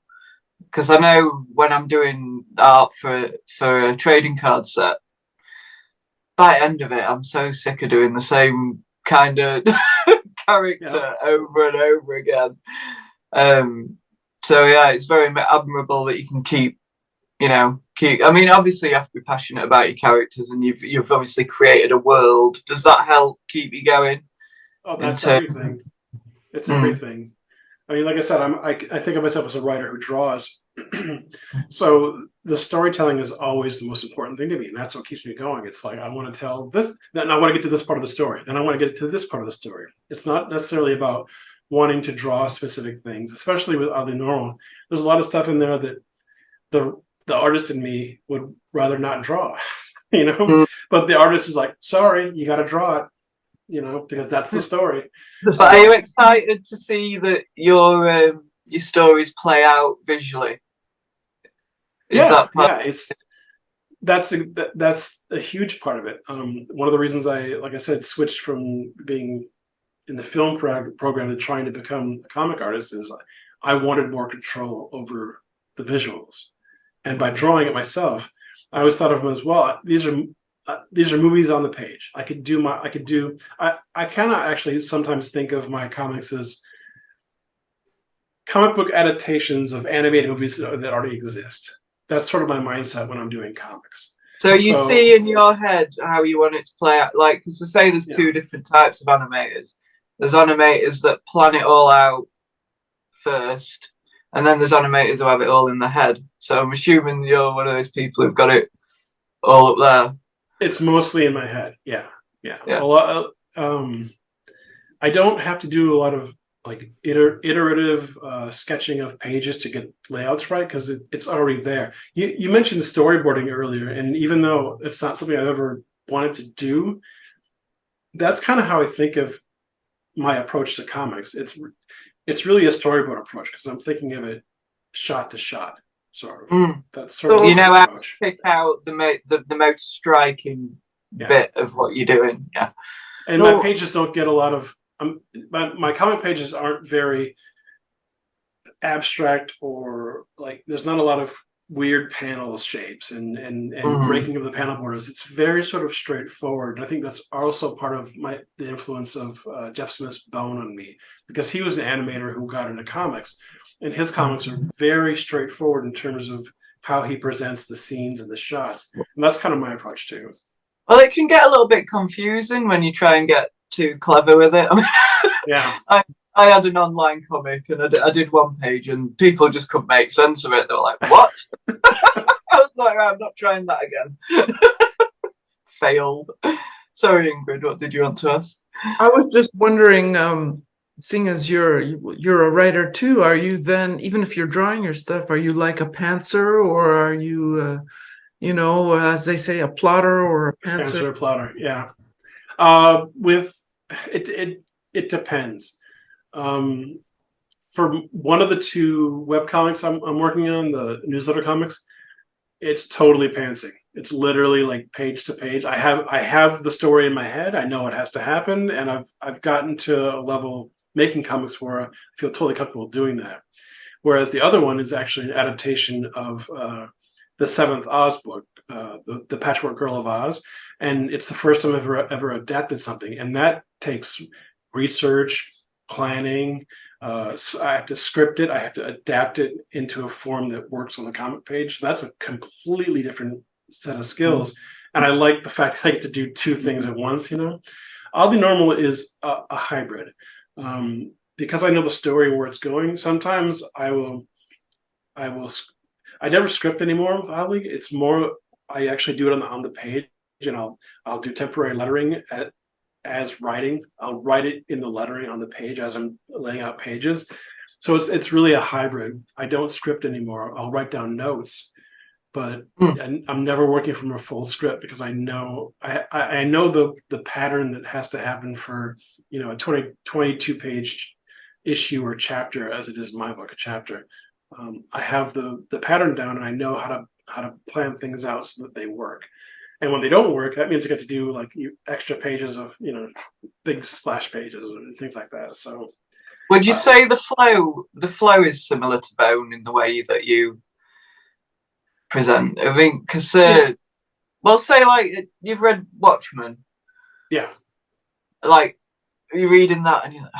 because I know when I'm doing art for a trading card set. By the end of it, I'm so sick of doing the same kind of character over and over again. So yeah, it's very admirable that you can keep. I mean, obviously you have to be passionate about your characters, and you've obviously created a world. Does that help keep you going? Oh, that's everything. It's everything. I mean, like I said, I think of myself as a writer who draws. So the storytelling is always the most important thing to me, and that's what keeps me going. It's like I want to tell this, then I want to get to this part of the story, then I want to get to this part of the story. It's not necessarily about wanting to draw specific things, especially with Oddly Normal. There's a lot of stuff in there that the artist in me would rather not draw, But the artist is like, sorry, you got to draw it, because that's the story. But are you excited to see that your stories play out visually? That's a huge part of it. One of the reasons I, like I said, switched from being in the film program to trying to become a comic artist is I wanted more control over the visuals, and by drawing it myself, I always thought of them as well. These are movies on the page. I cannot actually sometimes think of my comics as comic book adaptations of animated movies that already exist. That's sort of my mindset when I'm doing comics. So you see in your head how you want it to play out, like, because to say there's two different types of animators. There's animators that plan it all out first, and then there's animators who have it all in their head. So I'm assuming you're one of those people who've got it all up there. It's mostly in my head. Yeah. Well, I don't have to do a lot of like iterative sketching of pages to get layouts right, because it's already there. You mentioned storyboarding earlier, and even though it's not something I've ever wanted to do, that's kind of how I think of my approach to comics. It's really a storyboard approach, because I'm thinking of it shot to shot, sort of. That's sort of how to pick out the most striking bit of what you're doing. Yeah, and my pages don't get a lot of. My comic pages aren't very abstract, or like there's not a lot of weird panel shapes and breaking of the panel borders. It's very sort of straightforward. And I think that's also part of the influence of Jeff Smith's Bone on me, because he was an animator who got into comics, and his comics are very straightforward in terms of how he presents the scenes and the shots. And that's kind of my approach too. Well, it can get a little bit confusing when you try and get too clever with it. I mean, yeah. I had an online comic, and I did one page, and people just couldn't make sense of it. They were like, "What?" I was like, "I'm not trying that again." Failed. Sorry, Ingrid. What did you want to ask? I was just wondering, seeing as you're a writer too, are you then, even if you're drawing your stuff, are you like a pantser, or are you, as they say, a plotter or a pantser? Pantser, plotter, yeah. With it depends. For one of the two webcomics I'm working on, the newsletter comics, it's totally pantsing. It's literally like page to page. I have the story in my head. I know what has to happen, and I've gotten to a level making comics where I feel totally comfortable doing that. Whereas the other one is actually an adaptation of the Seventh Oz book, the Patchwork Girl of Oz, and it's the first time I've ever adapted something, and that takes research, planning, So I have to script it. I have to adapt it into a form that works on the comic page. So that's a completely different set of skills. And I like the fact that I get to do two things at once, Oddly Normal is a hybrid. Because I know the story and where it's going, sometimes I never script anymore with Oddly. It's more, I actually do it on the page, and I'll do temporary lettering as writing. I'll write it in the lettering on the page as I'm laying out pages. So it's really a hybrid. I don't script anymore. I'll write down notes, but I'm never working from a full script because I know the pattern that has to happen for a 22 page issue or chapter, as it is in my book, a chapter. I have the pattern down, and I know how to plan things out so that they work. And when they don't work, that means I get to do like extra pages of big splash pages and things like that. So, would you say the flow is similar to Bone in the way that you present? I mean, because well, say like you've read Watchmen, yeah, like you're reading that and you're like,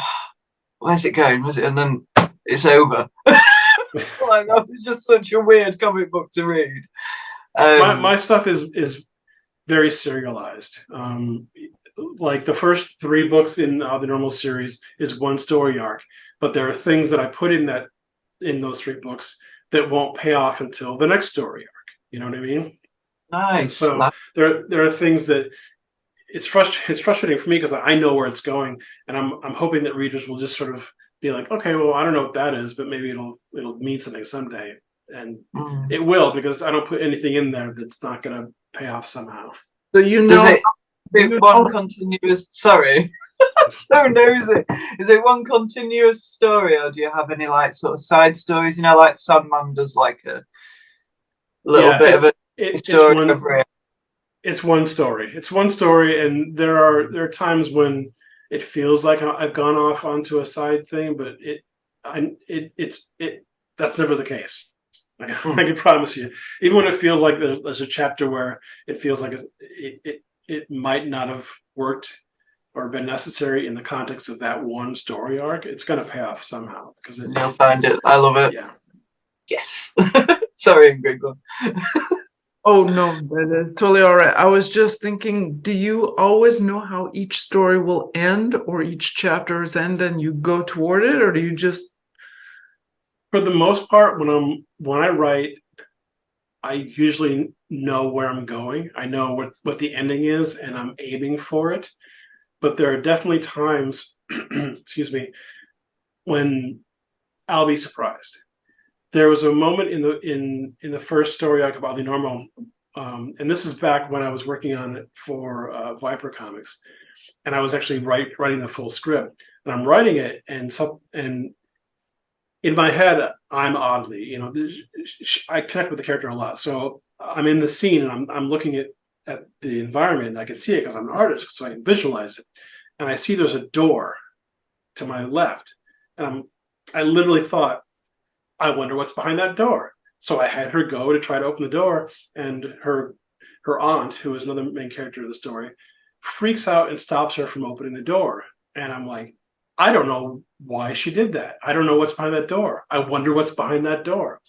where's it going? And then it's over. Like, that was just such a weird comic book to read. My stuff is very serialized. Like the first 3 books in the Normal series is one story arc, but there are things that I put in those 3 books that won't pay off until the next story arc. You know what I mean? Nice. And so there are things that it's frustrating for me because I know where it's going, and I'm hoping that readers will just sort of be like, okay, well, I don't know what that is, but maybe it'll mean something someday, and it will, because I don't put anything in there that's not going to pay off somehow. So one continuous? Sorry, so nosy. Is it one continuous story, or do you have any like sort of side stories? Like Sandman does like a little bit of a story. It's one story. It's one story, and there are times when it feels like I've gone off onto a side thing, but that's never the case. I can promise you. Even when it feels like there's a chapter where it feels like it might not have worked or been necessary in the context of that one story arc, it's going to pay off somehow. Because you'll find it. I love it. Yeah. Yes. Sorry, Ingrid. Go on. Oh, no, that is totally all right. I was just thinking, do you always know how each story will end, or each chapter's end, and you go toward it, or do you just... For the most part, when I write, I usually know where I'm going. I know what the ending is, and I'm aiming for it. But there are definitely times, excuse me, when I'll be surprised. There was a moment in the first story arc of Oddly Normal, and this is back when I was working on it for Viper Comics, and I was actually writing the full script. And I'm writing it, and in my head, I'm Oddly. I connect with the character a lot, so I'm in the scene and I'm looking at the environment, and I can see it because I'm an artist, so I can visualize it. And I see there's a door to my left, and I literally thought, I wonder what's behind that door. So I had her go to try to open the door, and her aunt, who is another main character of the story, freaks out and stops her from opening the door. And I'm like, I don't know why she did that. I don't know what's behind that door. I wonder what's behind that door.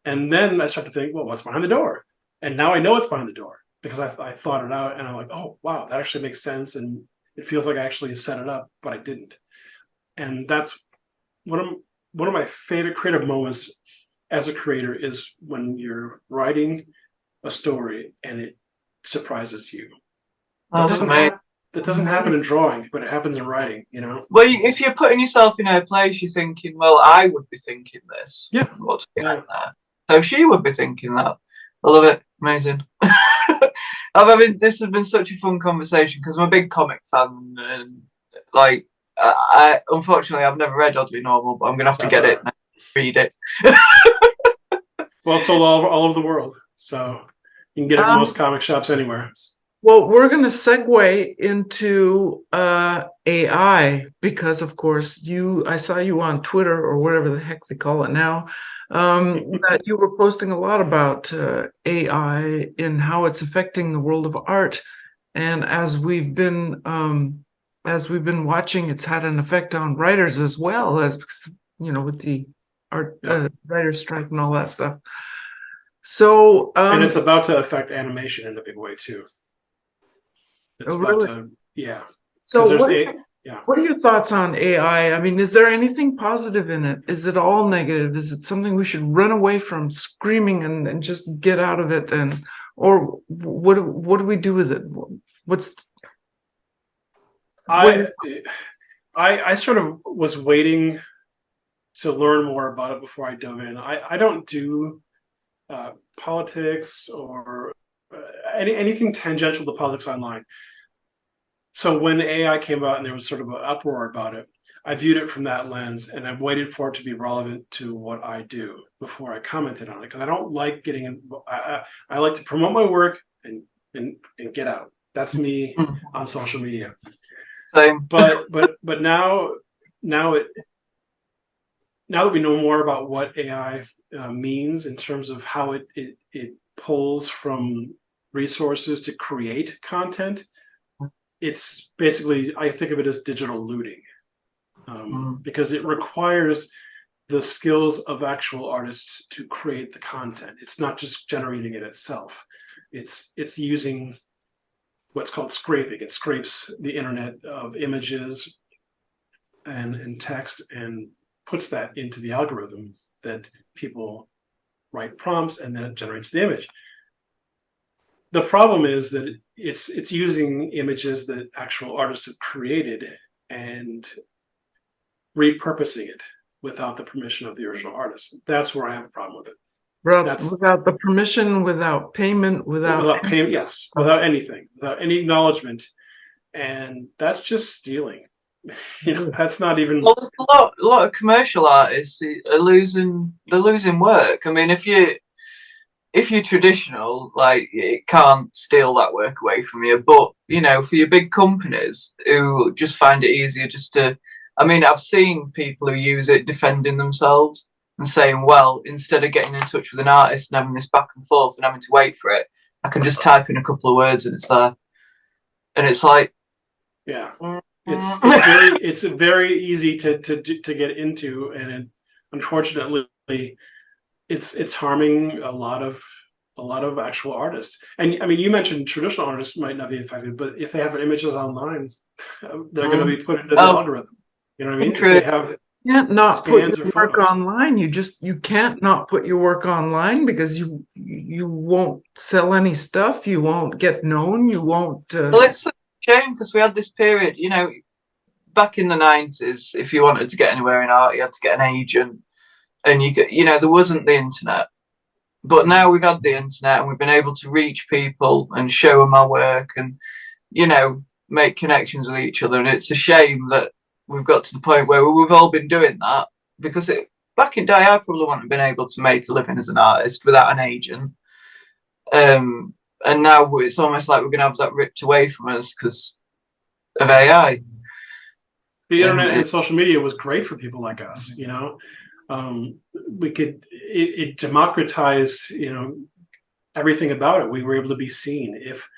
And then I start to think, well, what's behind the door? And now I know what's behind the door because I thought it out, and I'm like, oh, wow, that actually makes sense. And it feels like I actually set it up, but I didn't. And that's one of my favorite creative moments as a creator is when you're writing a story and it surprises you. That doesn't happen in drawing, but it happens in writing, Well, if you're putting yourself in her place, you're thinking, well, I would be thinking this. Yeah. What's behind there? So she would be thinking that. I love it. Amazing. This has been such a fun conversation because I'm a big comic fan, and like, I unfortunately I've never read Oddly Normal, but I'm gonna have to get it and read it. Well, it's sold all over the world, so you can get it in most comic shops anywhere. Well, we're going to segue into AI because, of course, I saw you on Twitter or whatever the heck they call it now, that you were posting a lot about AI and how it's affecting the world of art. And as we've been watching, it's had an effect on writers as well, as with the art Yeah. writer's strike and all that stuff. So, and it's about to affect animation in a big way too. It's about really? to, yeah. So Yeah. what are your thoughts on AI? I mean, is there anything positive in it? Is it all negative? Is it something we should run away from, screaming and just get out of it? Or what do we do with it? I sort of was waiting to learn more about it before I dove in. I don't do politics or anything tangential to politics online. So when AI came out and there was sort of an uproar about it, I viewed it from that lens, and I waited for it to be relevant to what I do before I commented on it, because I don't like getting in. I like to promote my work and get out. That's me on social media. Same. But now that we know more about what AI means in terms of how it pulls from resources to create content, it's basically, I think of it as digital looting, because it requires the skills of actual artists to create the content. It's not just generating it itself. It's using what's called scraping. It scrapes the internet of images and text and puts that into the algorithm that people write prompts, and then it generates the image. The problem is that it's using images that actual artists have created and repurposing it without the permission of the original artist. That's where I have a problem with it. Without the permission, without payment, without payment, yes, without anything, without any acknowledgement, and that's just stealing. That's not even. Well, there's a lot of commercial artists are losing work. I mean, if you're traditional, like, it can't steal that work away from you. But for your big companies who just find it easier just to, I mean, I've seen people who use it defending themselves and saying, well, instead of getting in touch with an artist and having this back and forth and having to wait for it, I can just type in a couple of words and it's there. And it's like, yeah, it's very easy to get into, and unfortunately, it's harming a lot of actual artists. And I mean, you mentioned traditional artists might not be affected, but if they have images online, they're going to be put into the algorithm. You know what I mean? If they have you can't not put your work online. You can't not put your work online, because you won't sell any stuff. You won't get known. You won't. Well, it's a shame, because we had this period. Back in the 90s, if you wanted to get anywhere in art, you had to get an agent, and there wasn't the internet. But now we've had the internet, and we've been able to reach people and show them our work, and make connections with each other. And it's a shame that we've got to the point where we've all been doing that, because back in the day, I probably wouldn't have been able to make a living as an artist without an agent. And now it's almost like we're going to have that ripped away from us because of AI. The internet and social media was great for people like us. We could it democratized everything about it. We were able to be seen if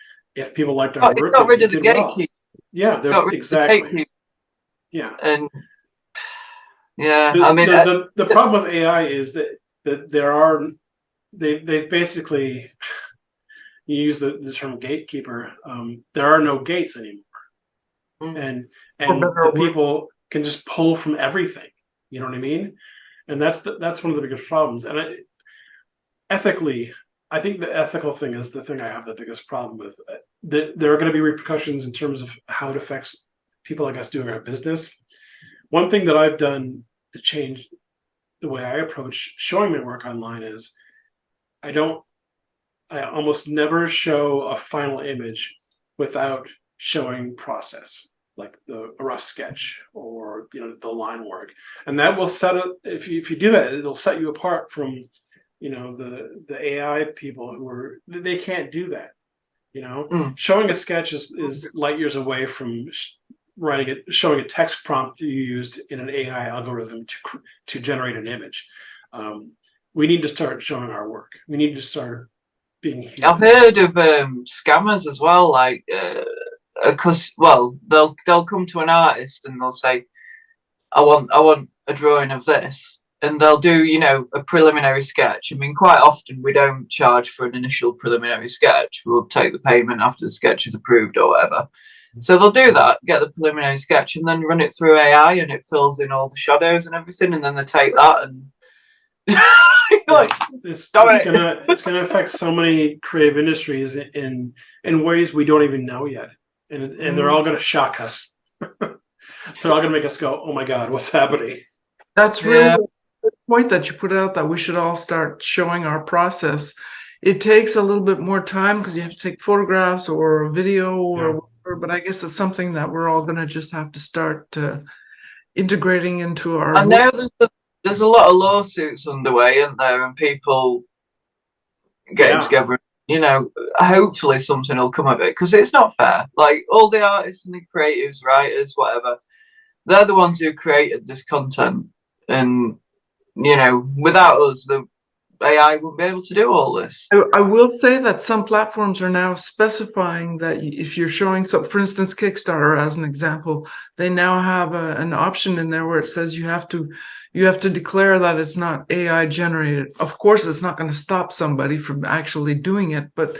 people liked our work. It got rid of the gatekeeper. Yeah, exactly. Yeah, and yeah, the problem with AI is that they've basically, you use the term gatekeeper. There are no gates anymore, and the people can just pull from everything. You know what I mean? And that's one of the biggest problems. And ethically, I think the ethical thing is the thing I have the biggest problem with. There are going to be repercussions in terms of how it affects people like us doing our business. One thing that I've done to change the way I approach showing my work online is I almost never show a final image without showing process, like a rough sketch or the line work, and that will set up. If you do that, it'll set you apart from the AI people they can't do that. Showing a sketch is light years away from showing a text prompt you used in an AI algorithm to generate an image. We need to start showing our work. We need to start being human. I've heard of scammers as well, like because they'll come to an artist and they'll say, I want a drawing of this. And they'll do, a preliminary sketch. I mean, quite often we don't charge for an initial preliminary sketch. We'll take the payment after the sketch is approved or whatever. So they'll do that, get the preliminary sketch, and then run it through AI, and it fills in all the shadows and everything. And then they take that and it's gonna affect so many creative industries in ways we don't even know yet, and they're all gonna shock us. They're all gonna make us go, "Oh my God, what's happening?" That's really a good point that you put out, that we should all start showing our process. It takes a little bit more time because you have to take photographs or video or whatever, but I guess it's something that we're all going to just have to start integrating into our... I know there's a lot of lawsuits underway, isn't there, and people getting together. Hopefully something will come of it, because it's not fair. Like, all the artists and the creatives, writers, whatever, they're the ones who created this content. And, without us, the AI wouldn't be able to do all this. I will say that some platforms are now specifying that if you're showing some, for instance, Kickstarter as an example, they now have an option in there where it says you have to declare that it's not AI generated. Of course, it's not going to stop somebody from actually doing it, but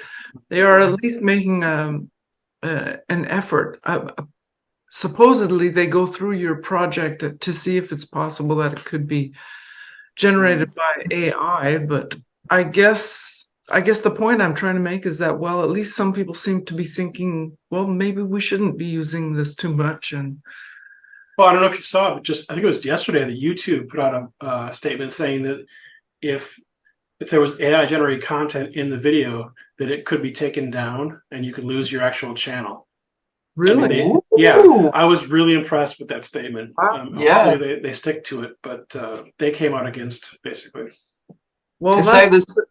they are at least making an effort. Supposedly, they go through your project to see if it's possible that it could be generated by AI. But I guess the point I'm trying to make is that, well, at least some people seem to be thinking, well, maybe we shouldn't be using this too much. And well, I don't know if you saw it, I think it was yesterday that YouTube put out a statement saying that if there was AI generated content in the video, that it could be taken down and you could lose your actual channel. Really? I mean, I was really impressed with that statement. Hopefully they stick to it, but they came out against, basically. Well,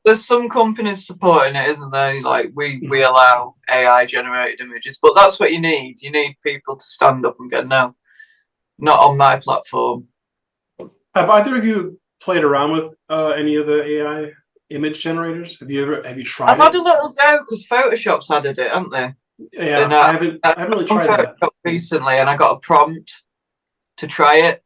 there's some companies supporting it, isn't there? Like, we allow AI generated images, but that's what you need. You need people to stand up and go, no, not on my platform. Have either of you played around with any of the AI image generators? Have you tried? I've had a little go, because Photoshop's added it, haven't they? Yeah, and, I haven't really tried that recently, and I got a prompt to try it,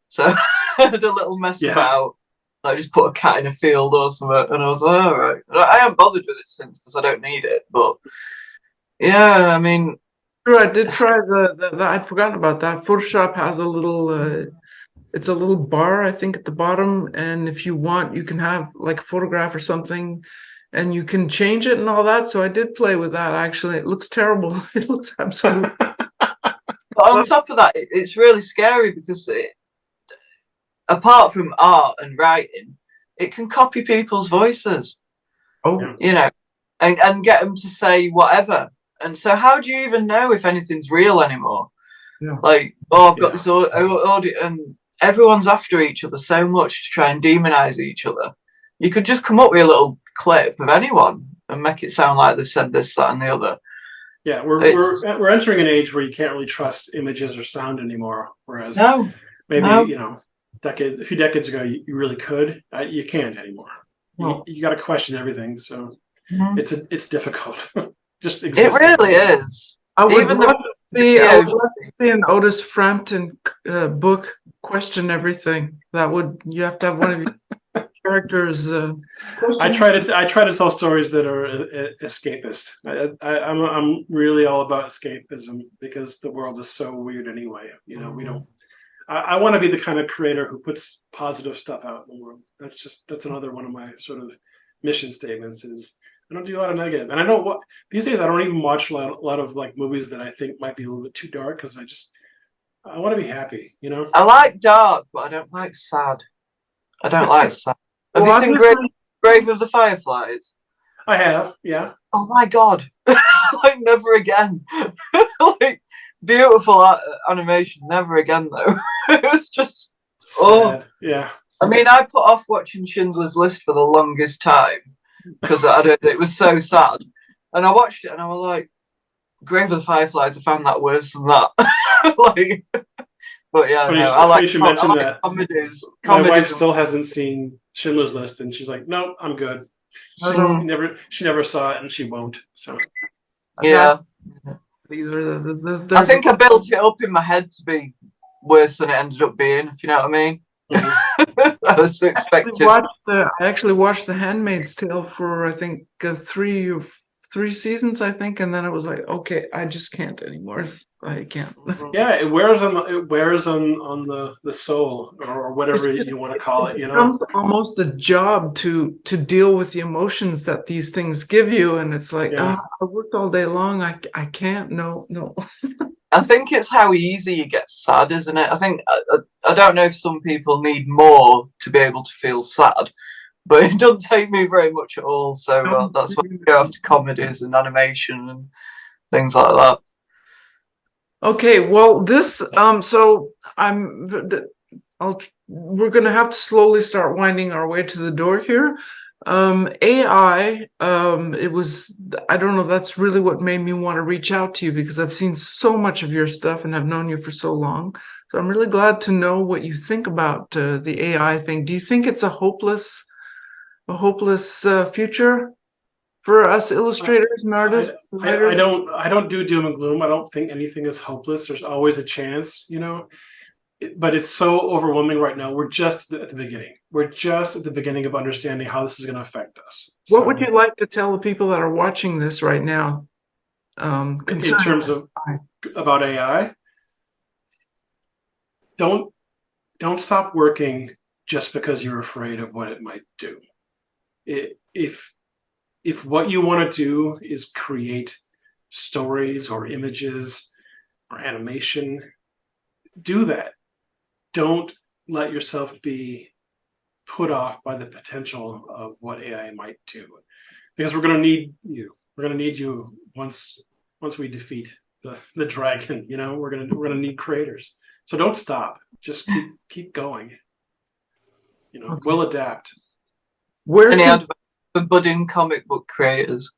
so I had a little mess about. I just put a cat in a field or something, and I was like, all right. I haven't bothered with it since, because I don't need it. But yeah, I mean, sure, I did try I'd forgotten about that. Photoshop has a little, it's a little bar, I think, at the bottom, and if you want, you can have like a photograph or something, and you can change it and all that. So I did play with that, actually. It looks terrible. It looks absolutely... But on top of that, it's really scary, because apart from art and writing, it can copy people's voices. Oh. And get them to say whatever. And so how do you even know if anything's real anymore? Yeah. Like, I've got this audio, and everyone's after each other so much to try and demonize each other. You could just come up with a little clip of anyone and make it sound like they've said this, that, and the other. Yeah, we're entering an age where you can't really trust images or sound anymore. Whereas maybe a few decades ago you really could. You can't anymore. No. You got to question everything. So it's difficult. Just existing. It really is. I would love to see an Otis Frampton book question everything. You have to have one of your characters. I try to tell stories that are escapist. I'm really all about escapism, because the world is so weird anyway. We don't. I want to be the kind of creator who puts positive stuff out in the world. That's another one of my sort of mission statements is I don't do a lot of negative. And I know these days I don't even watch a lot of like movies that I think might be a little bit too dark, because I want to be happy, I like dark, but I don't like sad. I don't like sad. Have you seen Grave of the Fireflies? I have, yeah. Oh my God. Like, never again. Like, beautiful animation, never again though. It was just sad. Yeah. I mean, I put off watching Schindler's List for the longest time, because it was so sad. And I watched it and I was like, Grave of the Fireflies, I found that worse than that. Like, but yeah, I like comedies. My wife still hasn't seen Schindler's List, and she's like, "No, I'm good." She never saw it, and she won't. So yeah, I think I built it up in my head to be worse than it ended up being, if you know what I mean. I was expecting. I actually watched The Handmaid's Tale for, I think, three seasons, I think, and then it was like, okay, I just can't anymore. I can't. Yeah, it wears on the soul, or whatever you want to call it. It becomes almost a job to deal with the emotions that these things give you, and it's like, I worked all day long. I can't. No. I think it's how easy you get sad, isn't it? I think I don't know if some people need more to be able to feel sad, but it doesn't take me very much at all. So that's why I go after comedies and animation and things like that. Okay, well, this so we're going to have to slowly start winding our way to the door here. AI, it was, I don't know, that's really what made me want to reach out to you, because I've seen so much of your stuff and have known you for so long. So I'm really glad to know what you think about the AI thing. Do you think it's a hopeless future for us illustrators and artists? I don't do doom and gloom. I don't think anything is hopeless. There's always a chance, but it's so overwhelming right now. We're just at the beginning. We're just at the beginning of understanding how this is going to affect us. What would you like to tell the people that are watching this right now? In terms of about AI, don't stop working just because you're afraid of what it might do. If what you want to do is create stories or images or animation, do that. Don't let yourself be put off by the potential of what AI might do, because we're going to need you. We're going to need you once we defeat the dragon. We're going to need creators. So don't stop. Just keep going. Okay. We'll adapt. Any advice for budding comic book creators?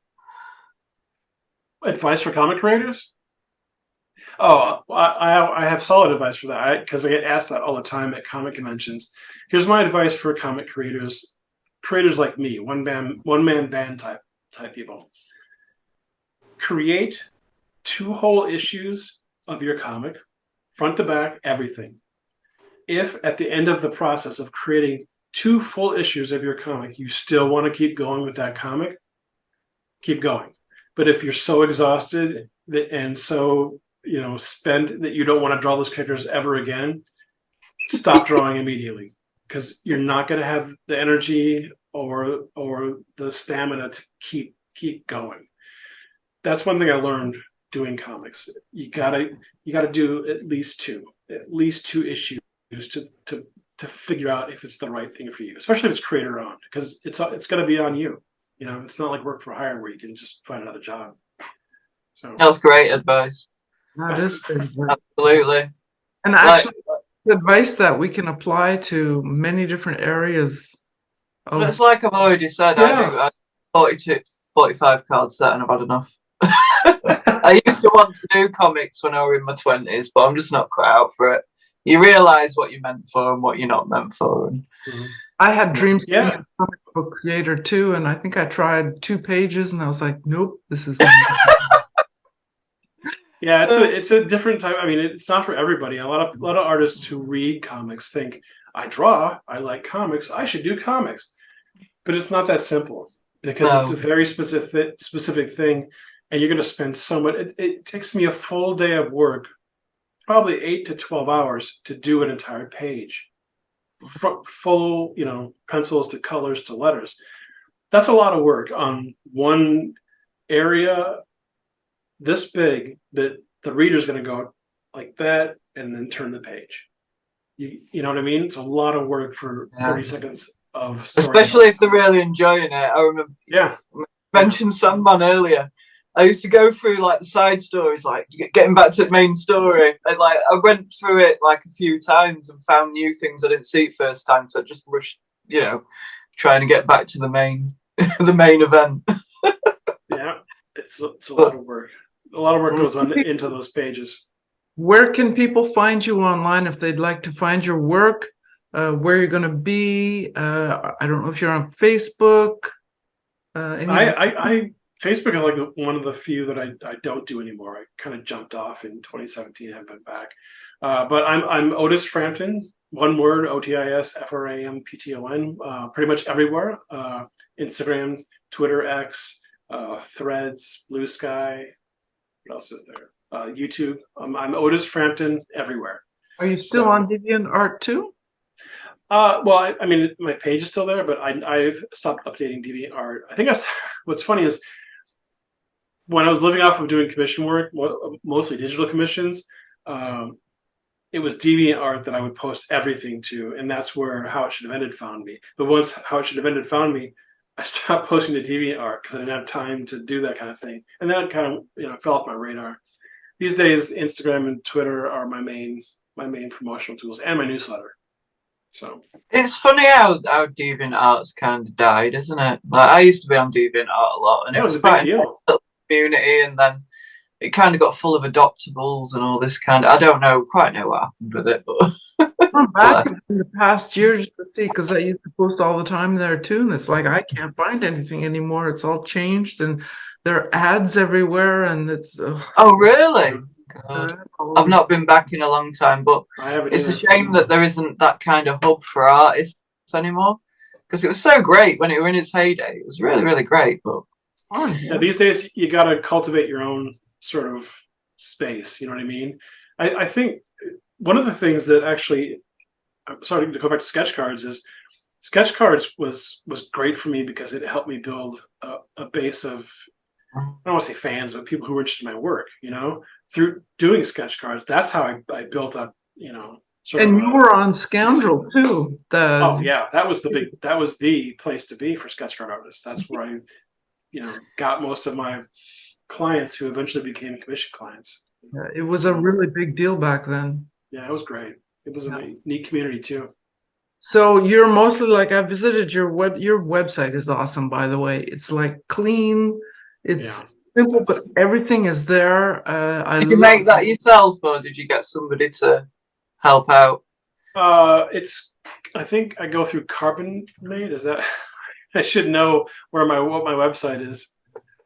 Advice for comic creators? Oh, I have solid advice for that, because I get asked that all the time at comic conventions. Here's my advice for comic creators like me, one man band type people. Create 2 whole issues of your comic, front to back, everything. If at the end of the process of creating 2 full issues of your comic, you still want to keep going with that comic, keep going. But if you're so exhausted and so spent that you don't want to draw those characters ever again, stop drawing immediately, because you're not going to have the energy or the stamina to keep going. That's one thing I learned doing comics. You gotta do at least two issues to figure out if it's the right thing for you, especially if it's creator owned, because it's going to be on you. It's not like work for hire where you can just find another job. So that's great advice. That is good advice. Absolutely. And actually, it's advice that we can apply to many different areas. It's like I've already said, I do 45 card set and I've had enough. I used to want to do comics when I was in my 20s, but I'm just not cut out for it. You realise what you're meant for and what you're not meant for. And I had dreams of being a comic book creator too, and I think I tried 2 pages and I was like, nope, this is Yeah, it's a different type. I mean, it's not for everybody. A lot of artists who read comics think, I draw, I like comics, I should do comics. But it's not that simple, because it's a very specific thing, and you're going to spend so much. It takes me a full day of work, probably 8 to 12 hours, to do an entire page. Full, pencils to colors to letters. That's a lot of work on one area this big that the reader's going to go like that and then turn the page. You know what I mean? It's a lot of work for 30 seconds of story. Especially if they're really enjoying it. I remember I mentioned Sandman earlier. I used to go through like the side stories, like getting back to the main story. And like I went through it like a few times and found new things I didn't see first time. So I just rushed, trying to get back to the main event. Yeah, it's a lot of work. A lot of work goes on into those pages. Where can people find you online if they'd like to find your work? Where you're going to be? I don't know if you're on Facebook. Facebook Facebook is like one of the few that I don't do anymore. I kind of jumped off in 2017. Haven't been back. But I'm Otis Frampton. One word: OtisFrampton. Pretty much everywhere. Instagram, Twitter, X, Threads, Blue Sky. What else is there? YouTube. I'm Otis Frampton everywhere. Are you still on DeviantArt too? Well, I mean, my page is still there, but I've stopped updating DeviantArt. I think what's funny is when I was living off of doing commission work, mostly digital commissions, it was DeviantArt that I would post everything to, and that's where How It Should Have Ended found me. But once How It Should Have Ended found me, I stopped posting to DeviantArt because I didn't have time to do that kind of thing, and that kind of fell off my radar. These days, Instagram and Twitter are my main promotional tools, and my newsletter. So it's funny how DeviantArt's kind of died, isn't it? Like, I used to be on DeviantArt a lot, and it was a big deal. Community, and then it kind of got full of adoptables and all this kind of. I don't quite know what happened with it, but I'm back in the past year just to see, because I used to post all the time there too, and it's like I can't find anything anymore. It's all changed, and there are ads everywhere, and it's. Oh really? God. I've not been back in a long time, but it's a shame that there isn't that kind of hub for artists anymore, because it was so great when it was in its heyday. It was really, really great, but it's fun. Yeah, these days you got to cultivate your own sort of space. You know what I mean? I think one of the things that actually, I'm sorry to go back to sketch cards, is sketch cards was great for me because it helped me build a base of, I don't want to say fans, but people who were interested in my work, through doing sketch cards. That's how I built up, sort of. And you were on Scoundrel too. Oh yeah, that was the place to be for sketch card artists. That's where I, got most of my clients who eventually became commission clients. Yeah, it was a really big deal back then. Yeah, it was great. It was a neat community too. So you're mostly like, I visited your website is awesome, by the way. It's like clean. It's simple, but everything is there. Did you make that yourself, or did you get somebody to help out? I think I go through Carbon Made. Is that? I should know what my website is.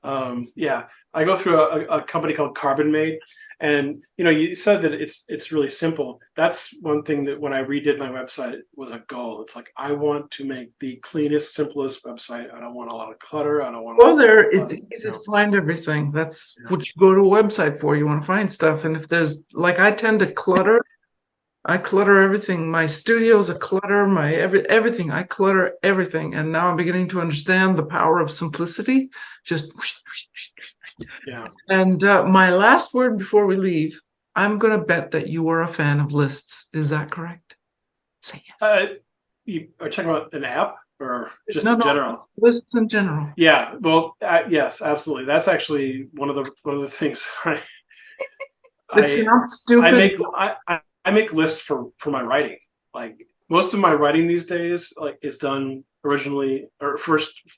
I go through a company called Carbon Made, and you said that it's really simple. That's one thing that when I redid my website was a goal. It's like, I want to make the cleanest, simplest website. I don't want a lot of clutter. I don't want. Well, it's easy to find everything. That's what you go to a website for. You want to find stuff, and if there's I tend to clutter. I clutter everything. My studio's a clutter. My everything. I clutter everything, and now I'm beginning to understand the power of simplicity. Just And my last word before we leave, I'm going to bet that you are a fan of lists. Is that correct? Say yes. You are talking about an app or just in general? Lists in general. Yeah. Well, yes, absolutely. That's actually one of the things It sounds stupid. I make lists for my writing. Like, most of my writing these days, is done originally, or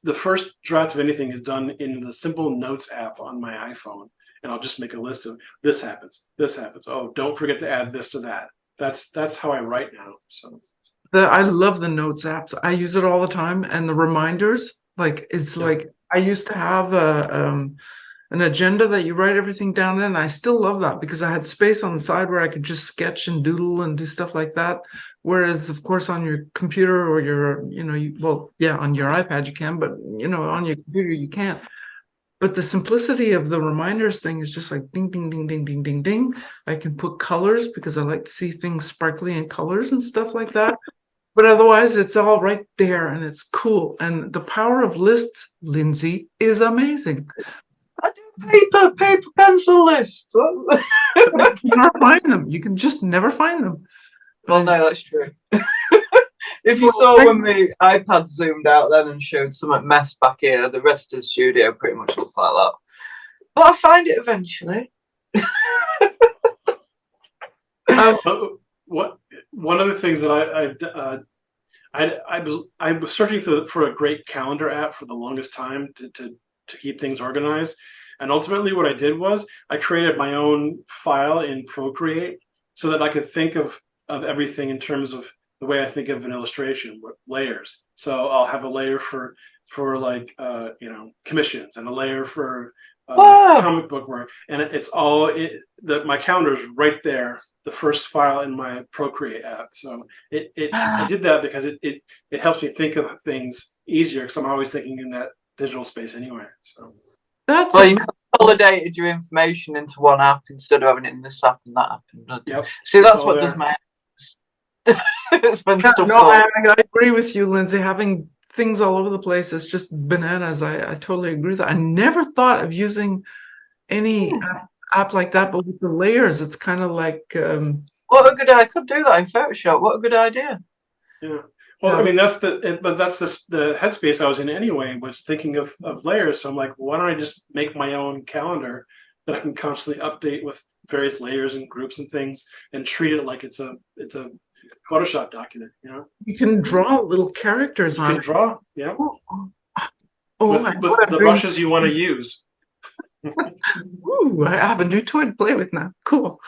the first draft of anything is done in the simple notes app on my iPhone, and I'll just make a list of this happens. Oh, don't forget to add this to that. That's how I write now. So I love the notes apps. I use it all the time, and the reminders. Like I used to have an agenda that you write everything down in. And I still love that because I had space on the side where I could just sketch and doodle and do stuff like that. Whereas, of course, on your computer or your, on your iPad you can, but, on your computer you can't. But the simplicity of the reminders thing is just like ding, ding, ding, ding, ding, ding, ding. I can put colors because I like to see things sparkly in colors and stuff like that. But otherwise, it's all right there and it's cool. And the power of lists, Lindsey, is amazing. I do paper pencil lists. You cannot find them. You can just never find them. Well, no, that's true. If you saw when the iPad zoomed out then and showed some mess back here, the rest of the studio pretty much looks like that. But I find it eventually. One of the things that I was searching for a great calendar app for the longest time to keep things organized. And ultimately what I did was I created my own file in Procreate so that I could think of everything in terms of the way I think of an illustration with layers. So I'll have a layer for like commissions, and a layer for comic book work, and it's all my calendar is right there, the first file in my Procreate app. So I did that because it helps me think of things easier, because I'm always thinking in that digital space anyway. So you consolidated your information into one app instead of having it in this app and that app. Yep. See, that's what does my I agree with you, Lindsay. Having things all over the place is just bananas. I totally agree with that. I never thought of using any app like that, but with the layers, it's kind of like what a good idea. I could do that in Photoshop. What a good idea. Yeah. Well, I mean, that's the headspace I was in anyway, was thinking of layers. So I'm like, why don't I just make my own calendar that I can constantly update with various layers and groups and things, and treat it like it's a Photoshop document, You can draw little characters on it. You can draw, yeah. With the brushes you want to use. Ooh, I have a new toy to play with now. Cool.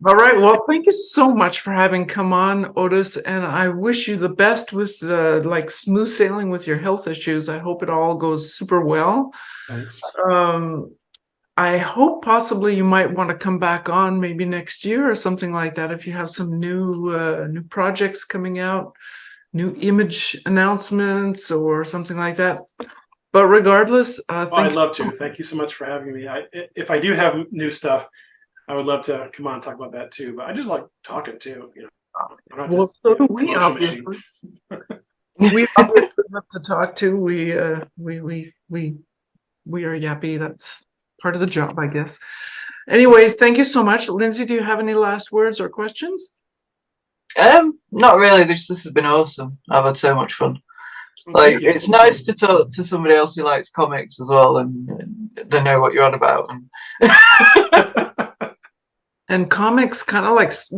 All right. Well, thank you so much for having come on, Otis, and I wish you the best with smooth sailing with your health issues. I hope it all goes super well. Thanks. I hope possibly you might want to come back on maybe next year or something like that, if you have some new projects coming out, new image announcements or something like that. But regardless, I'd love to. Thank you so much for having me. If I do have new stuff, I would love to come on and talk about that too. But I just like talking too. Well, so do we, obviously. We obviously love to talk to. We are yappy. That's part of the job, I guess. Anyways, thank you so much. Lindsay, do you have any last words or questions? Not really. This has been awesome. I've had so much fun. It's nice to talk to somebody else who likes comics as well, and they know what you're on about. And comics comics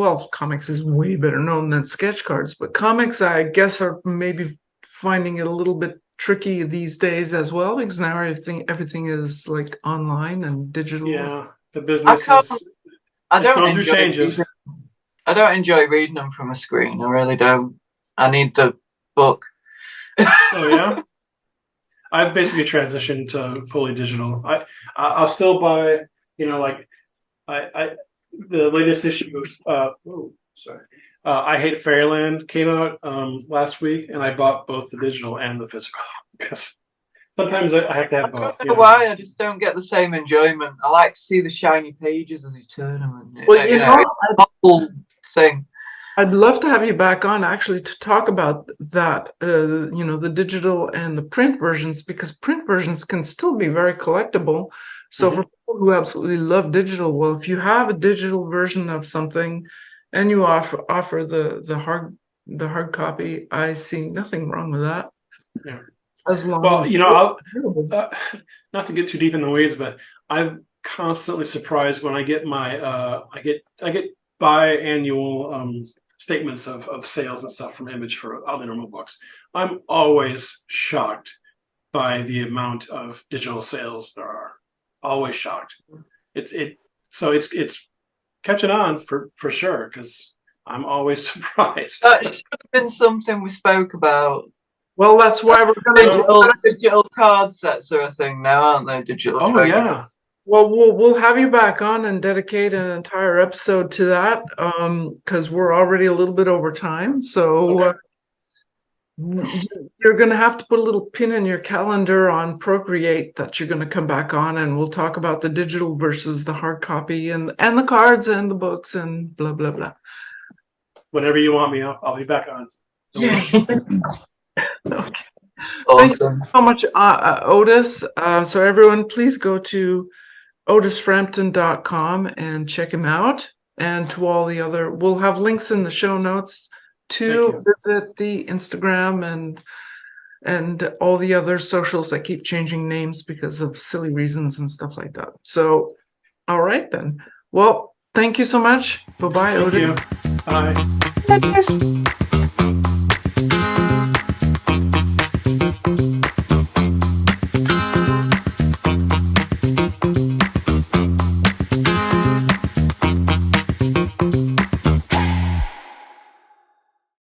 is way better known than sketch cards, but comics, I guess, are maybe finding it a little bit tricky these days as well, because now everything is like online and digital. Yeah, the business I don't enjoy reading them from a screen. I really don't. I need the book. Oh yeah, I've basically transitioned to fully digital. I'll still buy, the latest issue of I Hate Fairyland came out last week, and I bought both the digital and the physical, because sometimes I have to have both. I don't know why. I just don't get the same enjoyment. I like to see the shiny pages as you turn them. And, whole thing. I'd love to have you back on actually to talk about that, the digital and the print versions, because print versions can still be very collectible. So for people who absolutely love digital, well, if you have a digital version of something and you offer the hard copy, I see nothing wrong with that. Yeah. As long I'll not to get too deep in the weeds, but I'm constantly surprised when I get my I get biannual statements of sales and stuff from Image for all the normal books. I'm always shocked by the amount of digital sales there are. Always shocked. It's catching on for sure, because I'm always surprised. That should have been something we spoke about. Well, that's why we're going to digital card sets are a thing now, aren't they? Digital. Oh yeah. Well, we'll have you back on and dedicate an entire episode to that, because we're already a little bit over time. So you're going to have to put a little pin in your calendar on Procreate that you're going to come back on, and we'll talk about the digital versus the hard copy and the cards and the books and blah, blah, blah. Whenever you want me, I'll be back on. Yeah. Okay. Awesome. Thank you so much, Otis. So everyone, please go to otisframpton.com and check him out. And to all the other, we'll have links in the show notes to visit the Instagram and all the other socials that keep changing names because of silly reasons and stuff like that. So, all right then. Well, thank you so much. Bye-bye, Otis. Thank you. Bye.